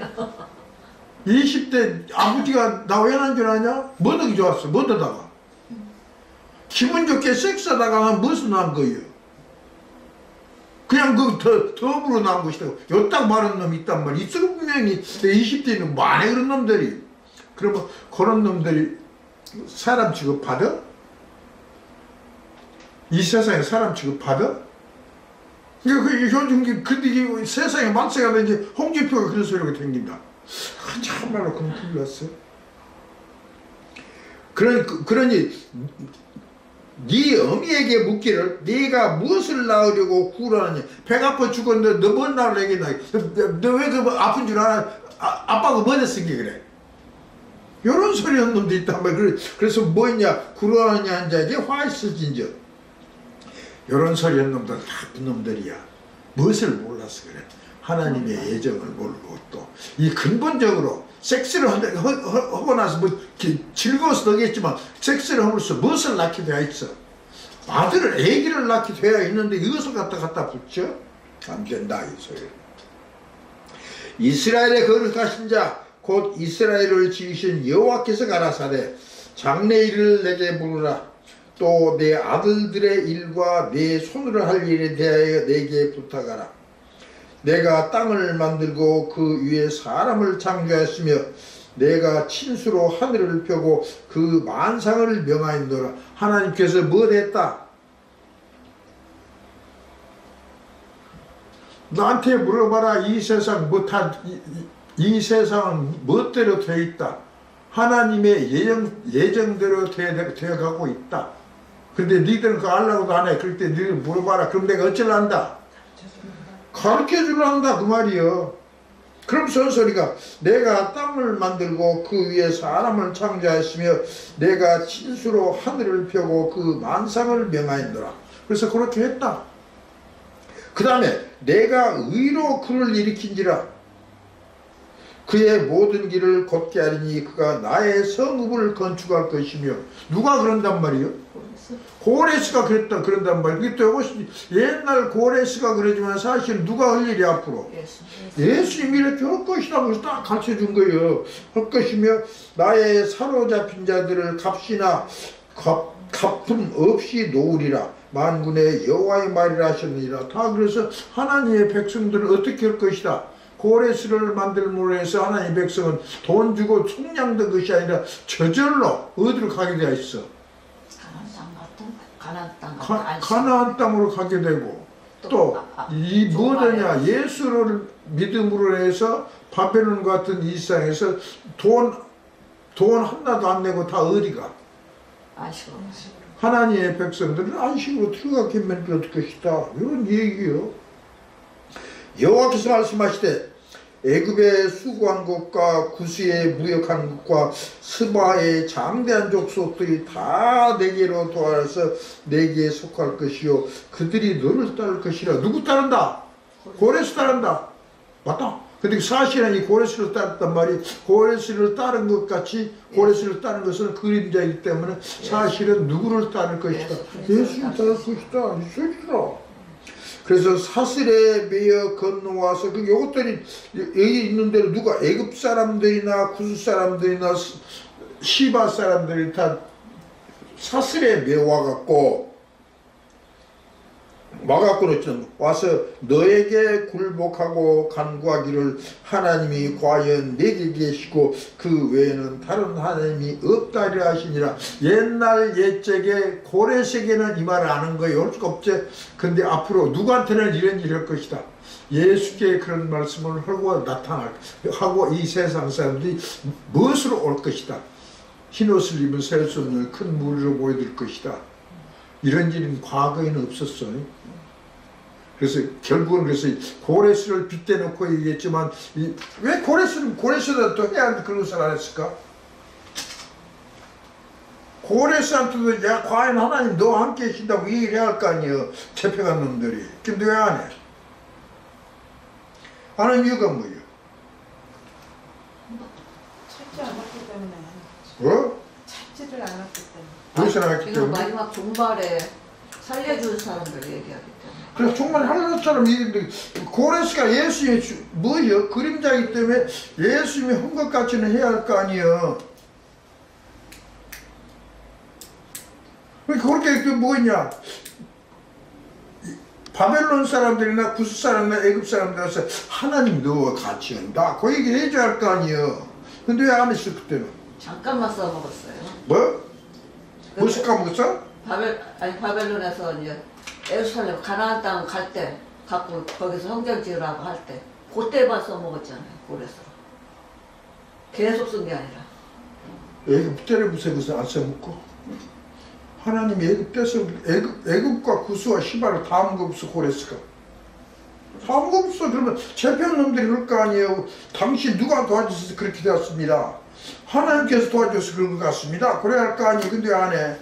20대 아버지가 나 왜 낳은 줄 아냐? 뭐더기 좋았어? 뭐더다가 기분 좋게 섹스하다가 무엇을 낳은 거예요? 그냥 그 더불어 낳은 것이다. 요딱 말하는 놈이 있단 말이야. 있어 분명히 20대는 많이 그런 놈들이. 그러면 그런 놈들이 사람 취급받아? 이 세상에 사람 취급받아? 요즘 근데 세상에 만세가 이제 홍준표가 그런 소리가 생긴다. 참말로 그런 큰일 났어. 그러니 네 어미에게 묻기를 네가 무엇을 낳으려고 구라하냐. 배가 아파 죽었는데 너 뭔 낳으려 얘기나. 너 왜 그 아픈 줄 알아? 아빠가 뭐 됐은 게 그래. 요런 소리 하는 놈도 있단 말이야. 그래서 뭐냐 구라하냐 한 자에게 화 있어진저. 요런 소리 하는 놈들 나쁜 놈들이야. 무엇을 몰라서 그래. 하나님의 예정을 모르고 또 이 근본적으로 섹스를 하고 나서 뭐 즐거워서 되겠지만 섹스를 함으로써 무엇을 낳게 되어 있어. 아기를 낳게 되어 있는데 이것을 갖다 붙여? 안 된다 이 소리. 이스라엘의 거룩하신 자 곧 이스라엘을 지으신 여호와께서 가라사대 장래일을 내게 부르라. 또 내 아들들의 일과 내 손으로 할 일에 대하여 내게 부탁하라. 내가 땅을 만들고 그 위에 사람을 창조하였으며 내가 친수로 하늘을 펴고 그 만상을 명하였노라. 하나님께서 뭐 했다? 나한테 물어봐라. 이 세상 이 세상은 멋대로 되어 있다. 하나님의 예정대로 되어가고 있다. 근데 니들은 그거 알라고도 안 해. 그럴 때 니들 물어봐라. 그럼 내가 어쩌란다? 가르쳐 주란다 그 말이요. 그럼 소리가 내가 땅을 만들고 그 위에 사람을 창조하였으며 내가 친수로 하늘을 펴고 그 만상을 명하였노라. 그래서 그렇게 했다. 그 다음에 내가 의로 그를 일으킨지라. 그의 모든 길을 곧게 하리니 그가 나의 성읍을 건축할 것이며. 누가 그런단 말이요? 고레스가 그런단 말이에요. 또 옛날 고레스가 그러지만 사실 누가 할 일이 앞으로? 예수님이 이렇게 할 것이라고 해서 딱 가르쳐 준 거예요. 할 것이며 나의 사로잡힌 자들을 값이나 갚음 없이 놓으리라. 만군의 여호와의 말이라 하셨느니라. 다 그래서 하나님의 백성들을 어떻게 할 것이다. 고레스를 만들므로 해서 하나님의 백성은 돈 주고 속량된 것이 아니라 저절로 어디로 가게 되어 있어? 가나안 땅으로 가게 되고 또 이 뭐더냐 예수를 믿음으로 해서 바벨론 같은 이 세상에서 돈 하나도 안 내고 다 어디가? 안식으로. 하나님의 백성들은 안식으로 들어가게 만들 것이다. 이런 얘기요. 여호와께서 말씀하시되 애굽에 수고한 것과 구스에 무역한 것과 스바의 장대한 족속들이 다 내게로 도와서 내게 속할 것이요 그들이 너를 따를 것이라. 누구 따른다? 고레스 따른다. 맞다. 근데 사실은 이 고레스를 따랐단 말이 고레스를 따른 것 같이 고레스를 따른 것은 그림자이기 때문에 사실은 누구를 따를 것이다? 예수를 따를 것이다. 이 소리라. 그래서 사슬에 매여 건너와서 요것들이 여기 있는 대로 누가 애굽 사람들이나 구스 사람들이나 시바 사람들이 다 사슬에 매어 와갖고는 와서 너에게 굴복하고 간구하기를 하나님이 과연 내게 계시고 그 외에는 다른 하나님이 없다리라 하시니라. 옛날 옛적에 고레스에게는 이 말을 아는 거예요. 올 수가 없지. 근데 앞으로 누구한테는 이런 일을 할 것이다. 예수께 그런 말씀을 하고 이 세상 사람들이 무엇으로 올 것이다. 흰옷을 입은 셀 수 없는 큰 무리로 보여줄 것이다. 이런 일은 과거에는 없었어요. 그래서 결국은 그래서 고레스를 빗대놓고 얘기했지만 왜 고레스는 또 해야 하는데 그런 것을 안 했을까? 고레스한테도 야 과연 하나님 너와 함께 계신다고 얘기를 해야 할 거 아니에요. 잡혀간 놈들이. 근데 왜 안 해? 안 하는 이유가 뭐예요? 찾지 않았기 때문에. 뭐? 찾지를 않았기 때문에. 무엇을 안 했기 때문에? 마지막 종말에 살려줄 사람들 얘기하기 때문에. 그래서 정말 하나님처럼 고레스가 예수의 뭐예요? 그림자이기 때문에 예수님이 한 것 같이는 해야 할 거 아니에요. 그렇게 뭐냐? 바벨론 사람들이나 구스 사람이나 애굽 사람들에서 하나님 너와 같이 한다. 그 얘기 해줘야 할 거 아니에요. 근데 왜 안 했어 그때는? 잠깐만 써먹었어요. 뭐? 무슨 까먹었어? 바벨론에서 이제 예루살렘 가나안 땅 갈 때 갖고 거기서 성전 지으라고 할 때 그때만 써먹었잖아요. 그래서 계속 쓴 게 아니라 애굽 때려부숴 그것을 안 써먹고 하나님이 애굽과 구스와 시바를 다 한 거 없어 고레스가 다 한 거 없어. 그러면 재편 놈들이 그럴 거 아니에요. 당신 누가 도와주셔서 그렇게 되었습니다. 하나님께서 도와줘서 그런 것 같습니다. 그래야 할 거 아니에요. 근데 안 해.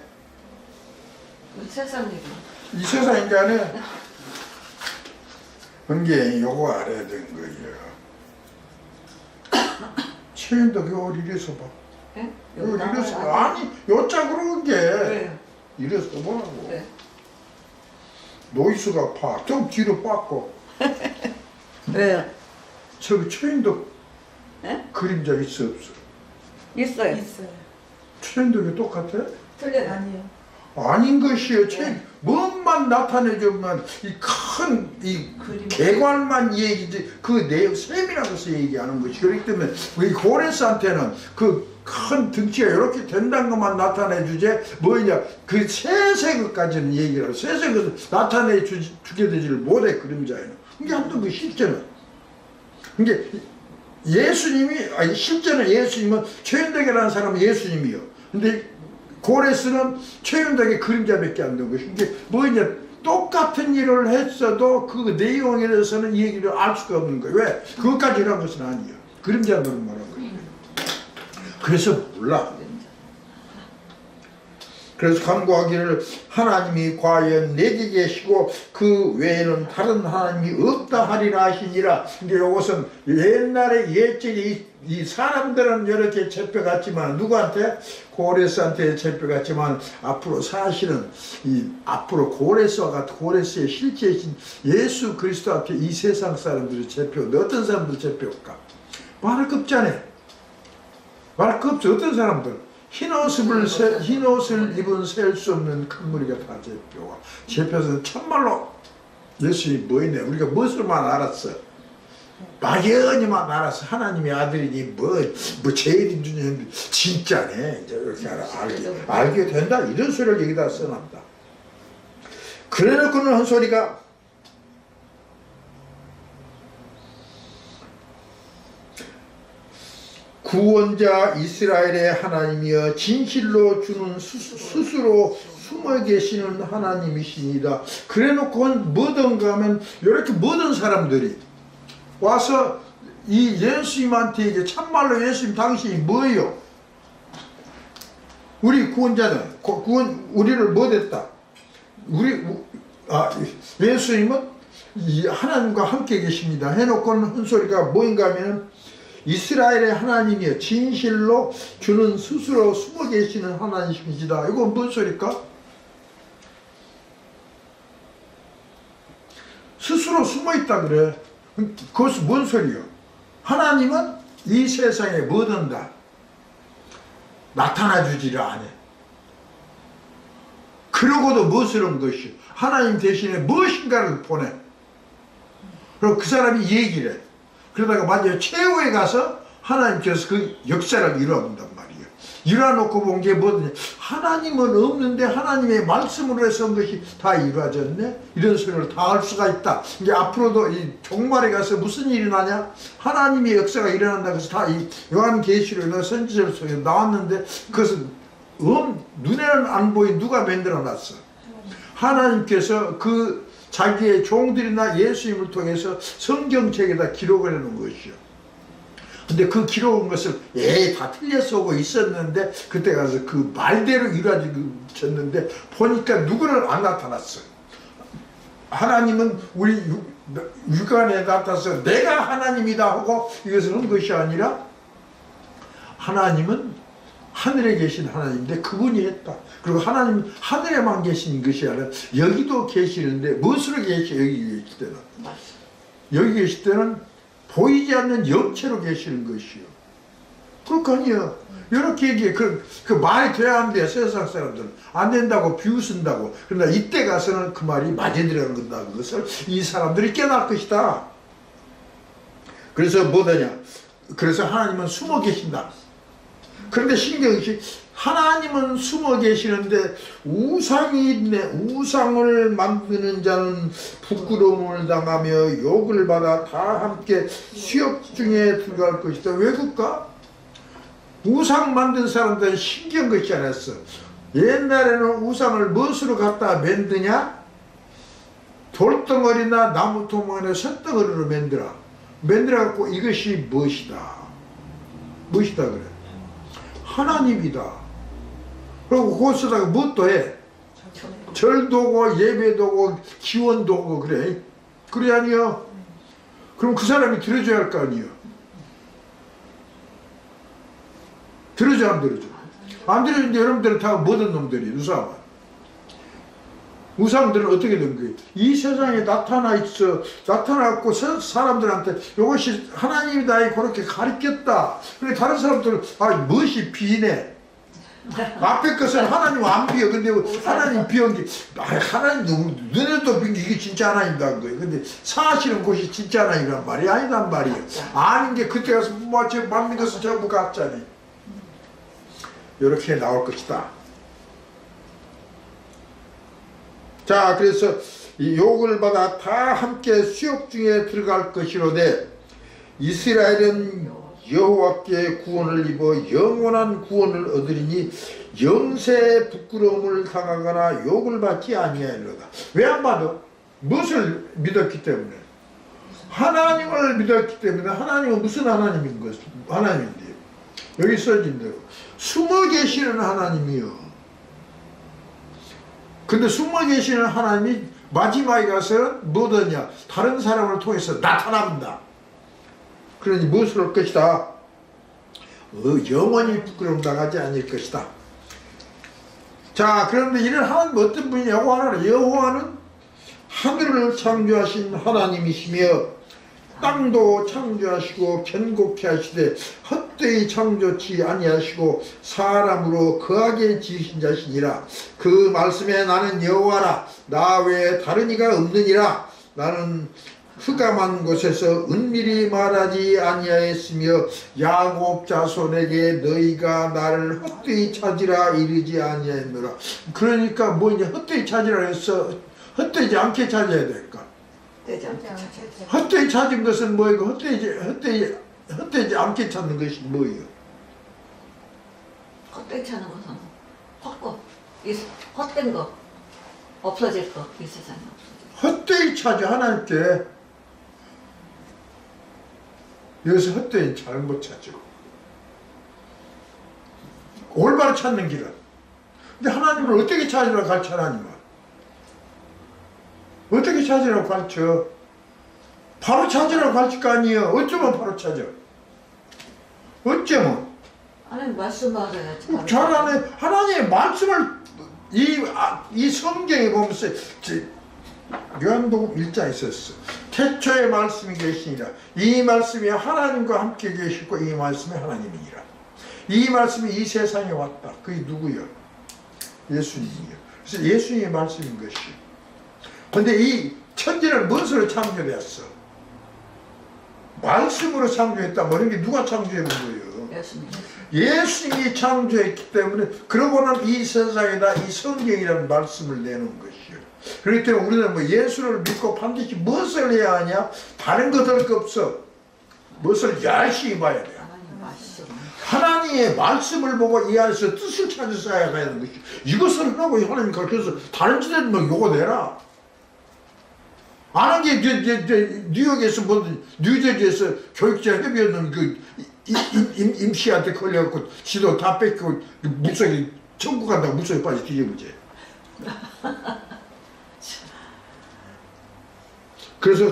세상 얘기. 이 세상인데 안 해. 그게 요거 알아야 되는 거예요. 최인덕이 이래서 봐. 예? 이래서 아니 요짝으로 게 네. 이래서 뭐라고. 네. 노이스가 파. 좀 뒤로 빠고. 왜요? 저기 최인덕 예? 그림자 있어 없어? 있어요. 있어요. 최인덕이 똑같아? 틀려요. 아니요. 아닌 것이요. 네. 뭔만 나타내주면 이 큰 이 그림. 개괄만 얘기지 그 내용 세밀한 것을 얘기하는 것이. 그렇기 때문에 우리 고레스한테는 그 큰 등치가 이렇게 된다는 것만 나타내 주지 뭐냐 그 세세것까지는 얘기를 하고 세세것을 나타내 주게 되지를 못해 그림자에는. 이게 한두 그 실제는 이게 예수님이 아니 실제는 예수님은 최윤덕이라는 사람은 예수님이요. 근데 고레스는 최윤덕의 그림자밖에 안 된 것이. 이게 뭐냐 똑같은 일을 했어도 그 내용에 대해서는 얘기를 알 수가 없는 거예요. 왜? 그것까지 이런 것은 아니에요. 그림자 노릇 말한 거예요. 그래서 몰라. 그래서 간구하기를 하나님이 과연 내게 계시고 그 외에는 다른 하나님이 없다 하리라 하시니라. 근데 이것은 옛날에 옛적에 이 사람들은 이렇게 잡혀갔지만 누구한테? 고레스한테 잡혀갔지만 앞으로 사실은 이 앞으로 고레스와 같은 고레스의 실제이신 예수 그리스도한테 이 세상 사람들이 잡혀온다. 어떤 사람들 잡혀올까? 말할 것 없잖아요. 말할 것 없죠. 어떤 사람들? 흰 옷을 입은 셀 수 없는 큰 무리가 다 잡혀와. 잡혀서 참말로 예수님이 뭐였네. 우리가 무엇을만 알았어. 막연히만 알았어. 하나님의 아들이니 뭐 제일인 주님 진짜네. 이제 이렇게 알게 된다. 이런 소리를 여기다 써놨다. 그래놓고는 한 소리가 구원자 이스라엘의 하나님이여 진실로 주는 스스로 숨어 계시는 하나님이시니다. 그래놓고 뭐든가 하면 이렇게 모든 사람들이 와서 이 예수님한테 이게 참말로 예수님 당신이 뭐예요? 우리 구원자는 우리를 뭐 됐다? 예수님은 이 하나님과 함께 계십니다. 해놓고는 한 소리가 뭐인가 하면은 이스라엘의 하나님이여 진실로 주는 스스로 숨어 계시는 하나님이시다. 이거 뭔 소리일까? 스스로 숨어 있다 그래. 그것은 뭔 소리요? 하나님은 이 세상에 뭐든 다 나타나 주지를 않아. 그러고도 무엇을 한 것이 하나님 대신에 무엇인가를 보내. 그리고 그 사람이 얘기를 해. 그러다가 만약에 최후에 가서 하나님께서 그 역사를 이루어본단 말이에요. 이루어놓고 본 게 뭐냐. 하나님은 없는데 하나님의 말씀으로 해서 한 것이 다 이루어졌네. 이런 소리를 다 할 수가 있다. 이제 앞으로도 이 종말에 가서 무슨 일이 나냐. 하나님의 역사가 일어난다. 그래서 다 이 요한계시록이나 선지서 속에 나왔는데 그것은 눈에는 안 보인 누가 만들어놨어. 하나님께서 그 자기의 종들이나 예수님을 통해서 성경책에다 기록을 해놓은 것이요. 근데 그 기록한 것을 다 틀려서 오고 있었는데 그때 가서 그 말대로 이루어졌는데 보니까 누구는 안 나타났어. 하나님은 우리 육안에 나타나서 내가 하나님이다 하고 이것을 한 것이 아니라 하나님은 하늘에 계신 하나님인데 그분이 했다. 그리고 하나님은 하늘에만 계신 것이 아니라 여기도 계시는데 무엇으로 계시? 여기 계실 때는 여기 계실 때는 보이지 않는 영체로 계시는 것이요. 그럴 거 아니에요. 이렇게 얘기해. 그 말이 돼야 한대. 세상 사람들은 안 된다고 비웃는다고. 그러나 이때 가서는 그 말이 맞아 들어가는 건다. 그것을 이 사람들이 깨달을 것이다. 그래서 뭐더냐? 그래서 하나님은 숨어 계신다. 그런데 신경이 하나님은 숨어 계시는데 우상이 있네. 우상을 만드는 자는 부끄러움을 당하며 욕을 받아 다 함께 수욕 중에 들어갈 것이다. 왜 그럴까? 우상 만든 사람들은 신기한 것이 않았어. 옛날에는 우상을 무엇으로 갖다 만드냐? 돌덩어리나 나무토막이나 쇳덩어리로 만들어갖고 이것이 무엇이다. 무엇이다 그래? 하나님이다. 그리고 그것에다가 무엇도 해? 절도고 예배도고 기원도고 그래. 그래 아니요? 그럼 그 사람이 들어줘야 할 거 아니요? 들어줘 안 들어줘? 안 들어주는데 여러분들은 다 뭐든 놈들이 우상은. 우상들은 어떻게 된 거예요? 이 세상에 나타나 있어. 나타나갖고 사람들한테 이것이 하나님이다 그렇게 가르쳤다. 그런데 다른 사람들은 무엇이 비네. 앞에 것은 하나님 안 비어. 근데 하나님 비운 게 하나님 눈에도 빈 게 이게 진짜 하나님이다 한 거예요. 근데 사실은 그것이 진짜 하나님이란 말이 아니란 말이에요. 아는 게 그때 가서 맞는 것은 전부 가짜니. 이렇게 나올 것이다. 자, 그래서 이 욕을 받아 다 함께 수욕 중에 들어갈 것이로되 이스라엘은 여호와께 구원을 입어 영원한 구원을 얻으리니 영세 부끄러움을 당하거나 욕을 받지 아니하리로다. 왜 안 받아? 무엇을 믿었기 때문에? 하나님을 믿었기 때문에. 하나님은 무슨 하나님인 것이? 하나님인데요. 여기 써진 대로 숨어 계시는 하나님이요. 근데 숨어 계시는 하나님이 마지막에 가서 뭐더냐? 다른 사람을 통해서 나타납니다. 그러니 무엇을 할 것이다? 영원히 부끄러움 당하지 않을 것이다. 자, 그런데 이런 하나님 어떤 분이냐고 하나? 여호와는 하늘을 창조하신 하나님이시며 땅도 창조하시고 견고케 하시되 헛되이 창조치 아니하시고 사람으로 거하게 지으신 자시니라. 그 말씀에 나는 여호와라. 나 외에 다른 이가 없느니라. 나는 흑암한 곳에서 은밀히 말하지 아니하였으며 야곱 자손에게 너희가 나를 헛되이 찾으라 이르지 아니하였노라. 그러니까 뭐냐? 헛되이 찾으라 했어. 헛되지 않게 찾아야 될까? 헛되이 찾은 것은 뭐이고 헛되지 않게 찾는 것이 뭐예요? 헛되이 찾는 것은 헛된 거 없어질 거. 이 세상에 없어질 헛되이 찾아 하나님께. 여기서 헛되이 잘못 찾죠. 올바로 찾는 길은. 근데 하나님을 어떻게 찾으라고 가르쳐? 하나님은 어떻게 찾으라고 가르쳐? 바로 찾으라고 가르칠 거 아니에요. 어쩌면 바로 찾아? 어쩌면? 하나님 말씀 알아야지. 잘하네. 하나님의 말씀을 이 성경에 보면서 요한복음 1장에 있었어. 태초에 말씀이 계시니라. 이 말씀이 하나님과 함께 계시고 이 말씀이 하나님이니라. 이 말씀이 이 세상에 왔다. 그게 누구요? 예수님이요. 그래서 예수님의 말씀인 것이요. 근데 이 천지를 무엇으로 창조했어? 말씀으로 창조했다. 뭐 이런 게 누가 창조해본 거예요? 예수님이 창조했기 때문에 그러고는 이 세상에다 이 성경이라는 말씀을 내놓은 것이요. 그렇기 때문에 우리는 뭐 예수를 믿고 반드시 무엇을 해야 하냐? 다른 것 할 거 없어. 무엇을 열심히 봐야 돼. 하나님의 말씀을 보고 이 안에서 뜻을 찾아서 해야 하는 것이. 이것을 하라고 하나님 가르쳐서 다른 짓에는 뭐 요거 내라. 안 한 게 뉴욕에서 뉴저지에서 교육자 협의회는 그 임시한테 걸려갖고 지도 다 뺏기고 물속에 천국 간다고 물속에 빠져 뒤져보지. 그래서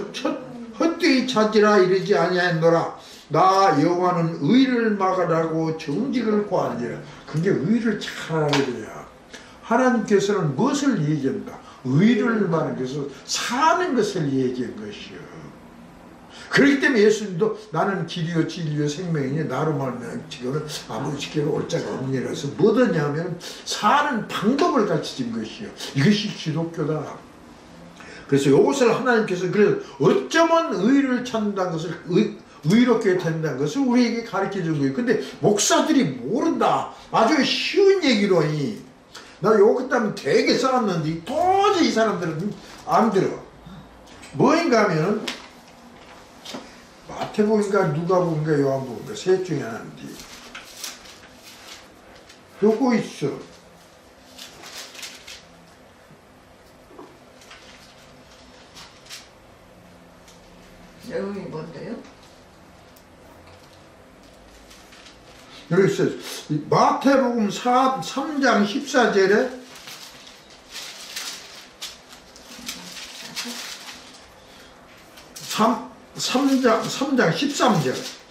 헛되이 찾으라 이르지 아니하였노라. 나 여호와는 의를 막으라고 정직을 구하니라. 그게 의를 잘 알아야 돼요. 하나님께서는 무엇을 얘기한다? 의를 말하는 것은 사는 것을 얘기한 것이요. 그렇기 때문에 예수님도 나는 길이요 진리요 생명이니 나로 말미암아 지금은 아버지께로 올 자가 없느니라 해서 뭐더냐면 사는 방법을 가르친 것이요. 이것이 기독교다. 그래서 이것을 하나님께서 그래서 어쩌면 의를 찾는다는 것을 의롭게 된다는 것을 우리에게 가르쳐 준 거예요. 근데 목사들이 모른다. 아주 쉬운 얘기로니 나 요것 때문에 되게 싸웠는데 도저히 이 사람들은 안 들어. 뭐인가 하면 마태복음인가 누가복음인가 요한복음인가 셋 중에 하나인데 요거 있어. 내용이 뭔데요? 여기 있어. 마태복음 3장 14절에 3장 13절.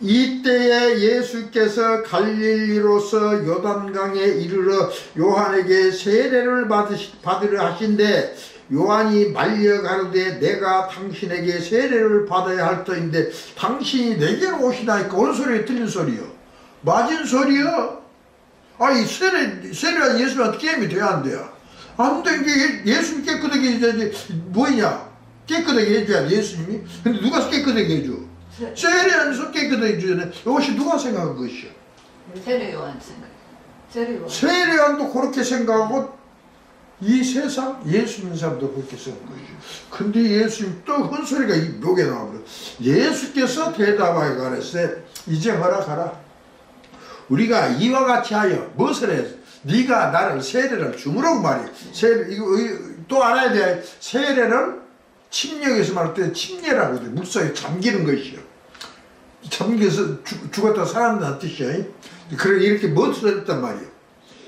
이때에 예수께서 갈릴리로서 요단강에 이르러 요한에게 세례를 받으려 하신대 요한이 말려 가로되 내가 당신에게 세례를 받아야 할 터인데 당신이 내게로 오시나이까. 어느 소리에 틀린 소리요? 맞은 소리요? 아니 세례가 예수한테 게임이 돼야 안 돼요? 안 돼. 예수님 깨끗하게 해줘야지. 뭐냐? 깨끗하게 해줘야 예수님이. 근데 누가 깨끗하게 해줘? 세례하면서 깨끗하게 해주잖아요. 이것이 누가 생각한 것이요? 세례 요한 생각. 세례 요한. 세례요한도 그렇게 생각하고 이 세상 예수 믿는 사람도 그렇게 생각한 것이요. 근데 예수님 또 헛소리가 묘게 나와버려. 예수께서 대답하여 가라사대 이제 허락하라. 우리가 이와 같이 하여 무엇을 해서 네가 나를 세례를 주무라고 말이야. 세례 이거 또 알아야 돼. 세례를 침례에서 말할 때 침례라고 돼. 물속에 잠기는 것이요. 잠겨서 죽었다 살아난다는 뜻이야. 그래 이렇게 멋을 했단 말이야.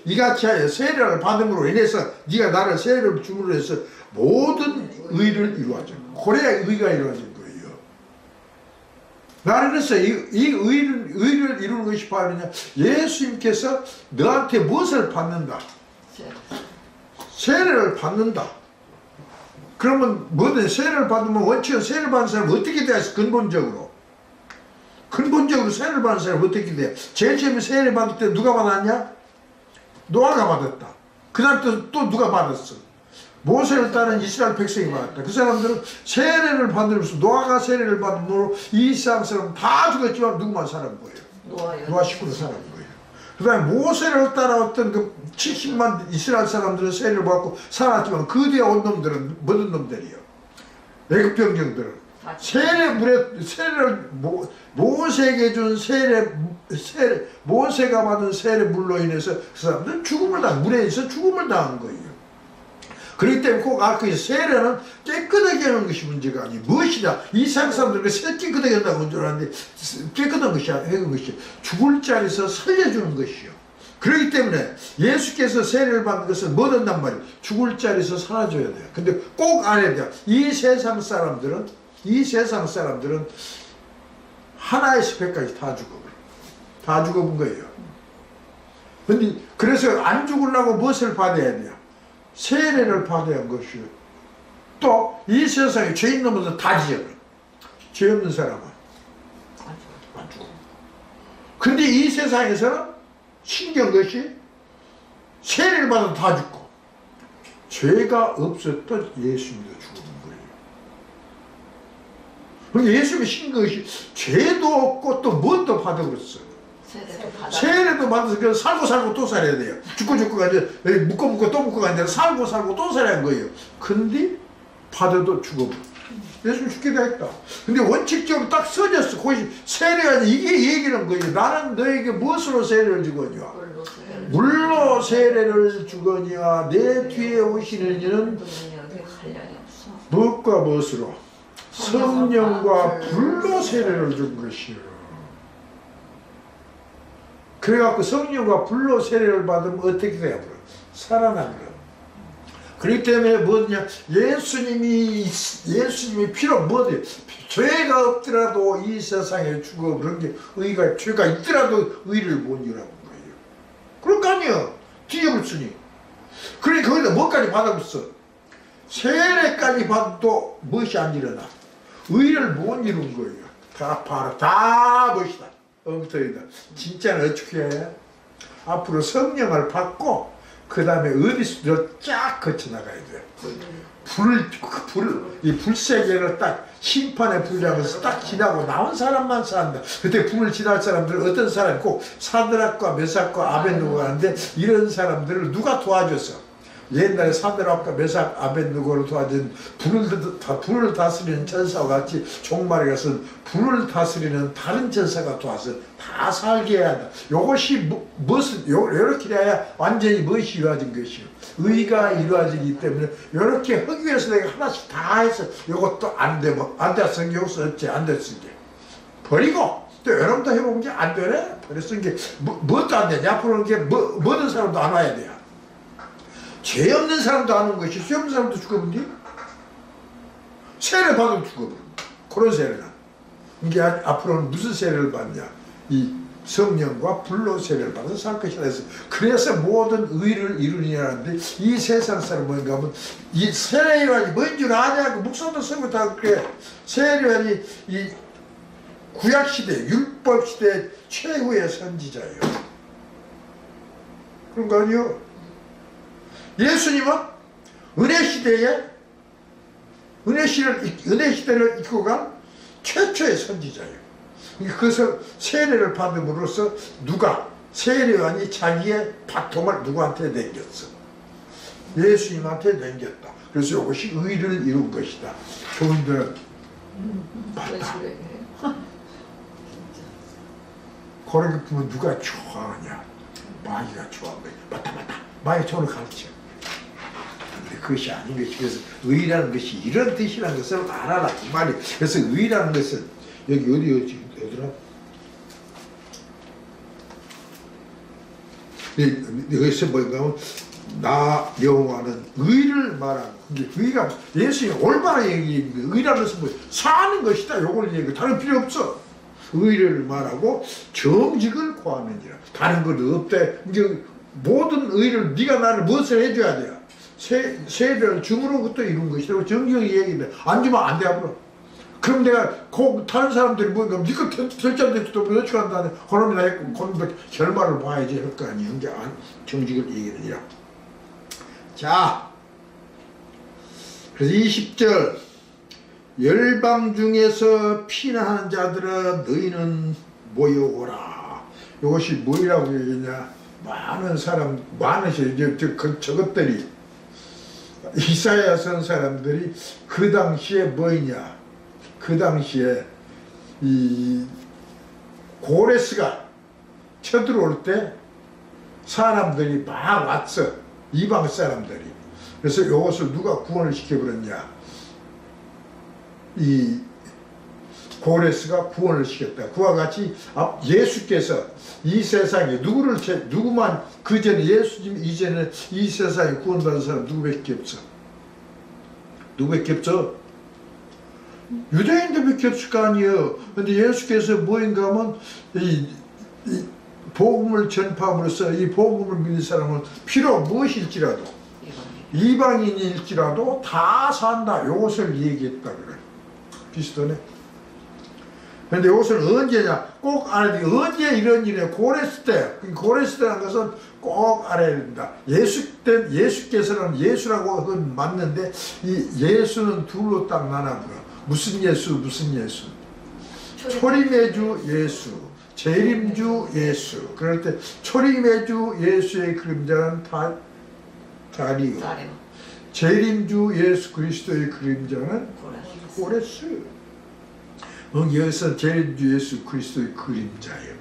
이같이 하여 세례를 받음으로 인해서 네가 나를 세례를 주므로 해서 모든 의를 이루어져. 그래야 의가 이루어진 거예요. 나는 그래서 이 의를 이루는 것이 바로냐. 예수님께서 너한테 무엇을 받는다? 세례를 받는다. 그러면 뭐든 세례를 받으면 원칙은 세례를 받는 사람은 어떻게 돼야 근본적으로 세례를 받는 사람은 어떻게 돼? 제일 처음에 세례를 받을 때 누가 받았냐? 노아가 받았다. 그 다음 또 누가 받았어? 모세를 따른 이스라엘 백성이 받았다. 그 사람들은 세례를 받으면서 노아가 세례를 받음으로 이 세상 사람 다 죽었지만 누구만 살은 거예요? 노아 식구로 살은 거예요. 그 다음에 모세를 따라왔던 그 70만 이스라엘 사람들은 세례를 받고 살았지만 그 뒤에 온 놈들은 모든 놈들이요. 애굽 병정들은 세례를 모세에게 준 모세가 받은 세례 물로 인해서 그 사람들은 물에 있어 죽음을 당한 거예요. 그렇기 때문에 꼭 알고 있어. 세례는 깨끗하게 하는 것이 문제가 아니에요. 무엇이냐? 이 세상 사람들은 깨끗하게 한다고 줄 알았는데 깨끗한 것이 아니고 죽을 자리에서 살려주는 것이요. 그렇기 때문에 예수께서 세례를 받는 것은 뭐 된단 말이에요? 죽을 자리에서 살아줘야 돼요. 근데 꼭 알아야 돼요. 이 세상 사람들은 하나에서 100까지 다 죽어버려. 다 죽어본 거예요. 근데 그래서 안 죽으려고 무엇을 받아야 돼요? 세례를 받아야 한 것이요. 또 이 세상에 죄 있는 분들 다 지어버려. 죄 없는 사람은 안 죽어. 근데 이 세상에서는 신기한 것이 세례를 받아도 다 죽고 죄가 없었던 예수님도 죽은 거예요. 그러니까 예수님이 신기한 것이 죄도 없고 또 뭣도 받아버렸어. 세례도 받아서 그냥 살고 또 살아야 돼요. 죽고 가지고 묶고 또 묶고 가는데 살고 또 살아야 한 거예요. 근데 받아도 죽어버려. 예수님 죽게 되었다. 근데 원칙적으로 딱 써졌어. 거기 세례가 이게 얘기는 거예요. 나는 너에게 무엇으로 세례를 주거니와? 물로 세례를 주거니와 내 뒤에 오시는 이는 무엇과 무엇으로? 성령과 불로 세례를 준 것이요. 그래갖고 성령과 불로 세례를 받으면 어떻게 돼요? 살아나거든. 그렇기 때문에 뭐냐? 예수님이 필요 뭐지? 죄가 없더라도 이 세상에 죽어 그런 게 죄가 있더라도 의를 못 이루는 거예요. 그럴 거 아니에요. 뒤져봤으니. 그러니 거기다 뭐까지 받아봤어? 세례까지 받아도 무엇이 안 일어나? 의를 못 이룬 거예요. 다 무엇이다. 엉터리다. 진짜는 어떻게 해? 앞으로 성령을 받고 그 다음에 어디서 쫙 거쳐나가야 돼. 이 불세계를 딱 심판의 불량에서 딱 지나고 나온 사람만 산다. 그때 불을 지날 사람들은 어떤 사람이 꼭 사드락과 메삭과 아벤누고가 하는데 이런 사람들을 누가 도와줘서 옛날에 사드락과 메삭 아벤느고를 도와준 불을 다스리는 천사와 같이 종말에 가서 불을 다스리는 다른 천사가 도와서 다 살게 해야 한다. 이것이 이렇게 해야 완전히 무엇이 이루어진 것이요. 의가 이루어지기 때문에 이렇게 하기 위해서 내가 하나씩 다 해서 이것도 안 되면 안 됐은 게 없었지. 안 됐은 게 버리고 또 여러분도 해본 게 안 되네. 버렸은 게 뭣도 안 되냐. 앞으로는 게 모든 사람도 안 와야 돼요. 죄 없는 사람도 안 오는 것이 죄 없는 사람도 죽어본디 세례 받으면 죽어버려. 그런 세례는 이게 앞으로는 무슨 세례를 받냐. 이 성령과 불로 세례를 받아서 살 것이다 해서 그래서 모든 의를 이루느냐는데 이 세상 사람 뭔가 하면 이 세례요한이 뭔 줄 아냐. 그 목사도 쓰고 다 그래. 세례요한이 이 구약시대 율법시대 최후의 선지자예요. 그런 거 아니요. 예수님은 은혜 시대를 이끌고 간 최초의 선지자예요. 그래서 세례를 받음으로써 세례요한이 자기의 바통을 누구한테 남겼어? 예수님한테 남겼다. 그래서 이것이 의를 이룬 것이다. 교인들은 맞다. 그렇게 보면 누가 좋아하냐? 마귀가 좋아한 거야. 맞다. 마귀가 저를 가르쳐. 근데 그것이 아닌 것이. 그래서 의라는 것이 이런 뜻이라는 것을 알아라 그 말이. 그래서 의라는 것은 여기 어디라? 여기서 뭔가 하면 나 여호와는 의를 말하고 의가 예수님이 올바른 얘기입니다. 의라는 것은 뭐 사는 것이다. 요걸 얘기해. 다른 필요 없어. 의를 말하고 정직을 구하느니라. 다른 건 없대. 이제 모든 의를 네가 나를 무엇을 해줘야 돼? 세례를 줌으로 그것도 이룬 것이라고 정직하게 얘기해. 안 주면 안 돼. 앞으로. 그럼 내가 다른 사람들이 뭔가 니가 결정된 또 어떻게 한다네. 그놈이나 했고 그놈도 결말을 봐야지 할 거 아니야. 이게 정직을 얘기하느니라. 자, 그래서 20절 열방 중에서 피난하는 자들아 너희는 모여오라. 이것이 뭐라고 얘기냐. 저것들이 이사야 선 사람들이 그 당시에 뭐냐. 그 당시에 이 고레스가 쳐들어올 때 사람들이 막 왔어. 이방 사람들이. 그래서 이것을 누가 구원을 시켜버렸냐. 이 고레스가 구원을 시켰다. 그와 같이 예수께서 이 세상에 누구만 그 전에 예수님 이전에 이 세상에 구원받은 사람 누구밖에 없어. 유대인들밖에 없을 거 아니에요. 근데 예수께서 뭐인가 하면 이 복음을 전파함으로써 이 복음을 믿는 사람은 비록 무엇일지라도 이방인일지라도 다 산다. 이것을 얘기했다 그래. 비슷하네. 그런데 이것을 언제냐? 꼭 알아야 돼. 언제 이런 일이냐? 고레스 때라는 것은 꼭 알아야 된다. 예수께서는 예수라고 하건 맞는데 이 예수는 둘로 딱 나눠버려. 무슨 예수? 초림의 주 예수, 재림주 예수. 그럴 때 초림의 주 예수의 그림자는 다리오. 재림주 예수 그리스도의 그림자는 고레스. 여기서 재림주 예수 그리스도의 그림자예요.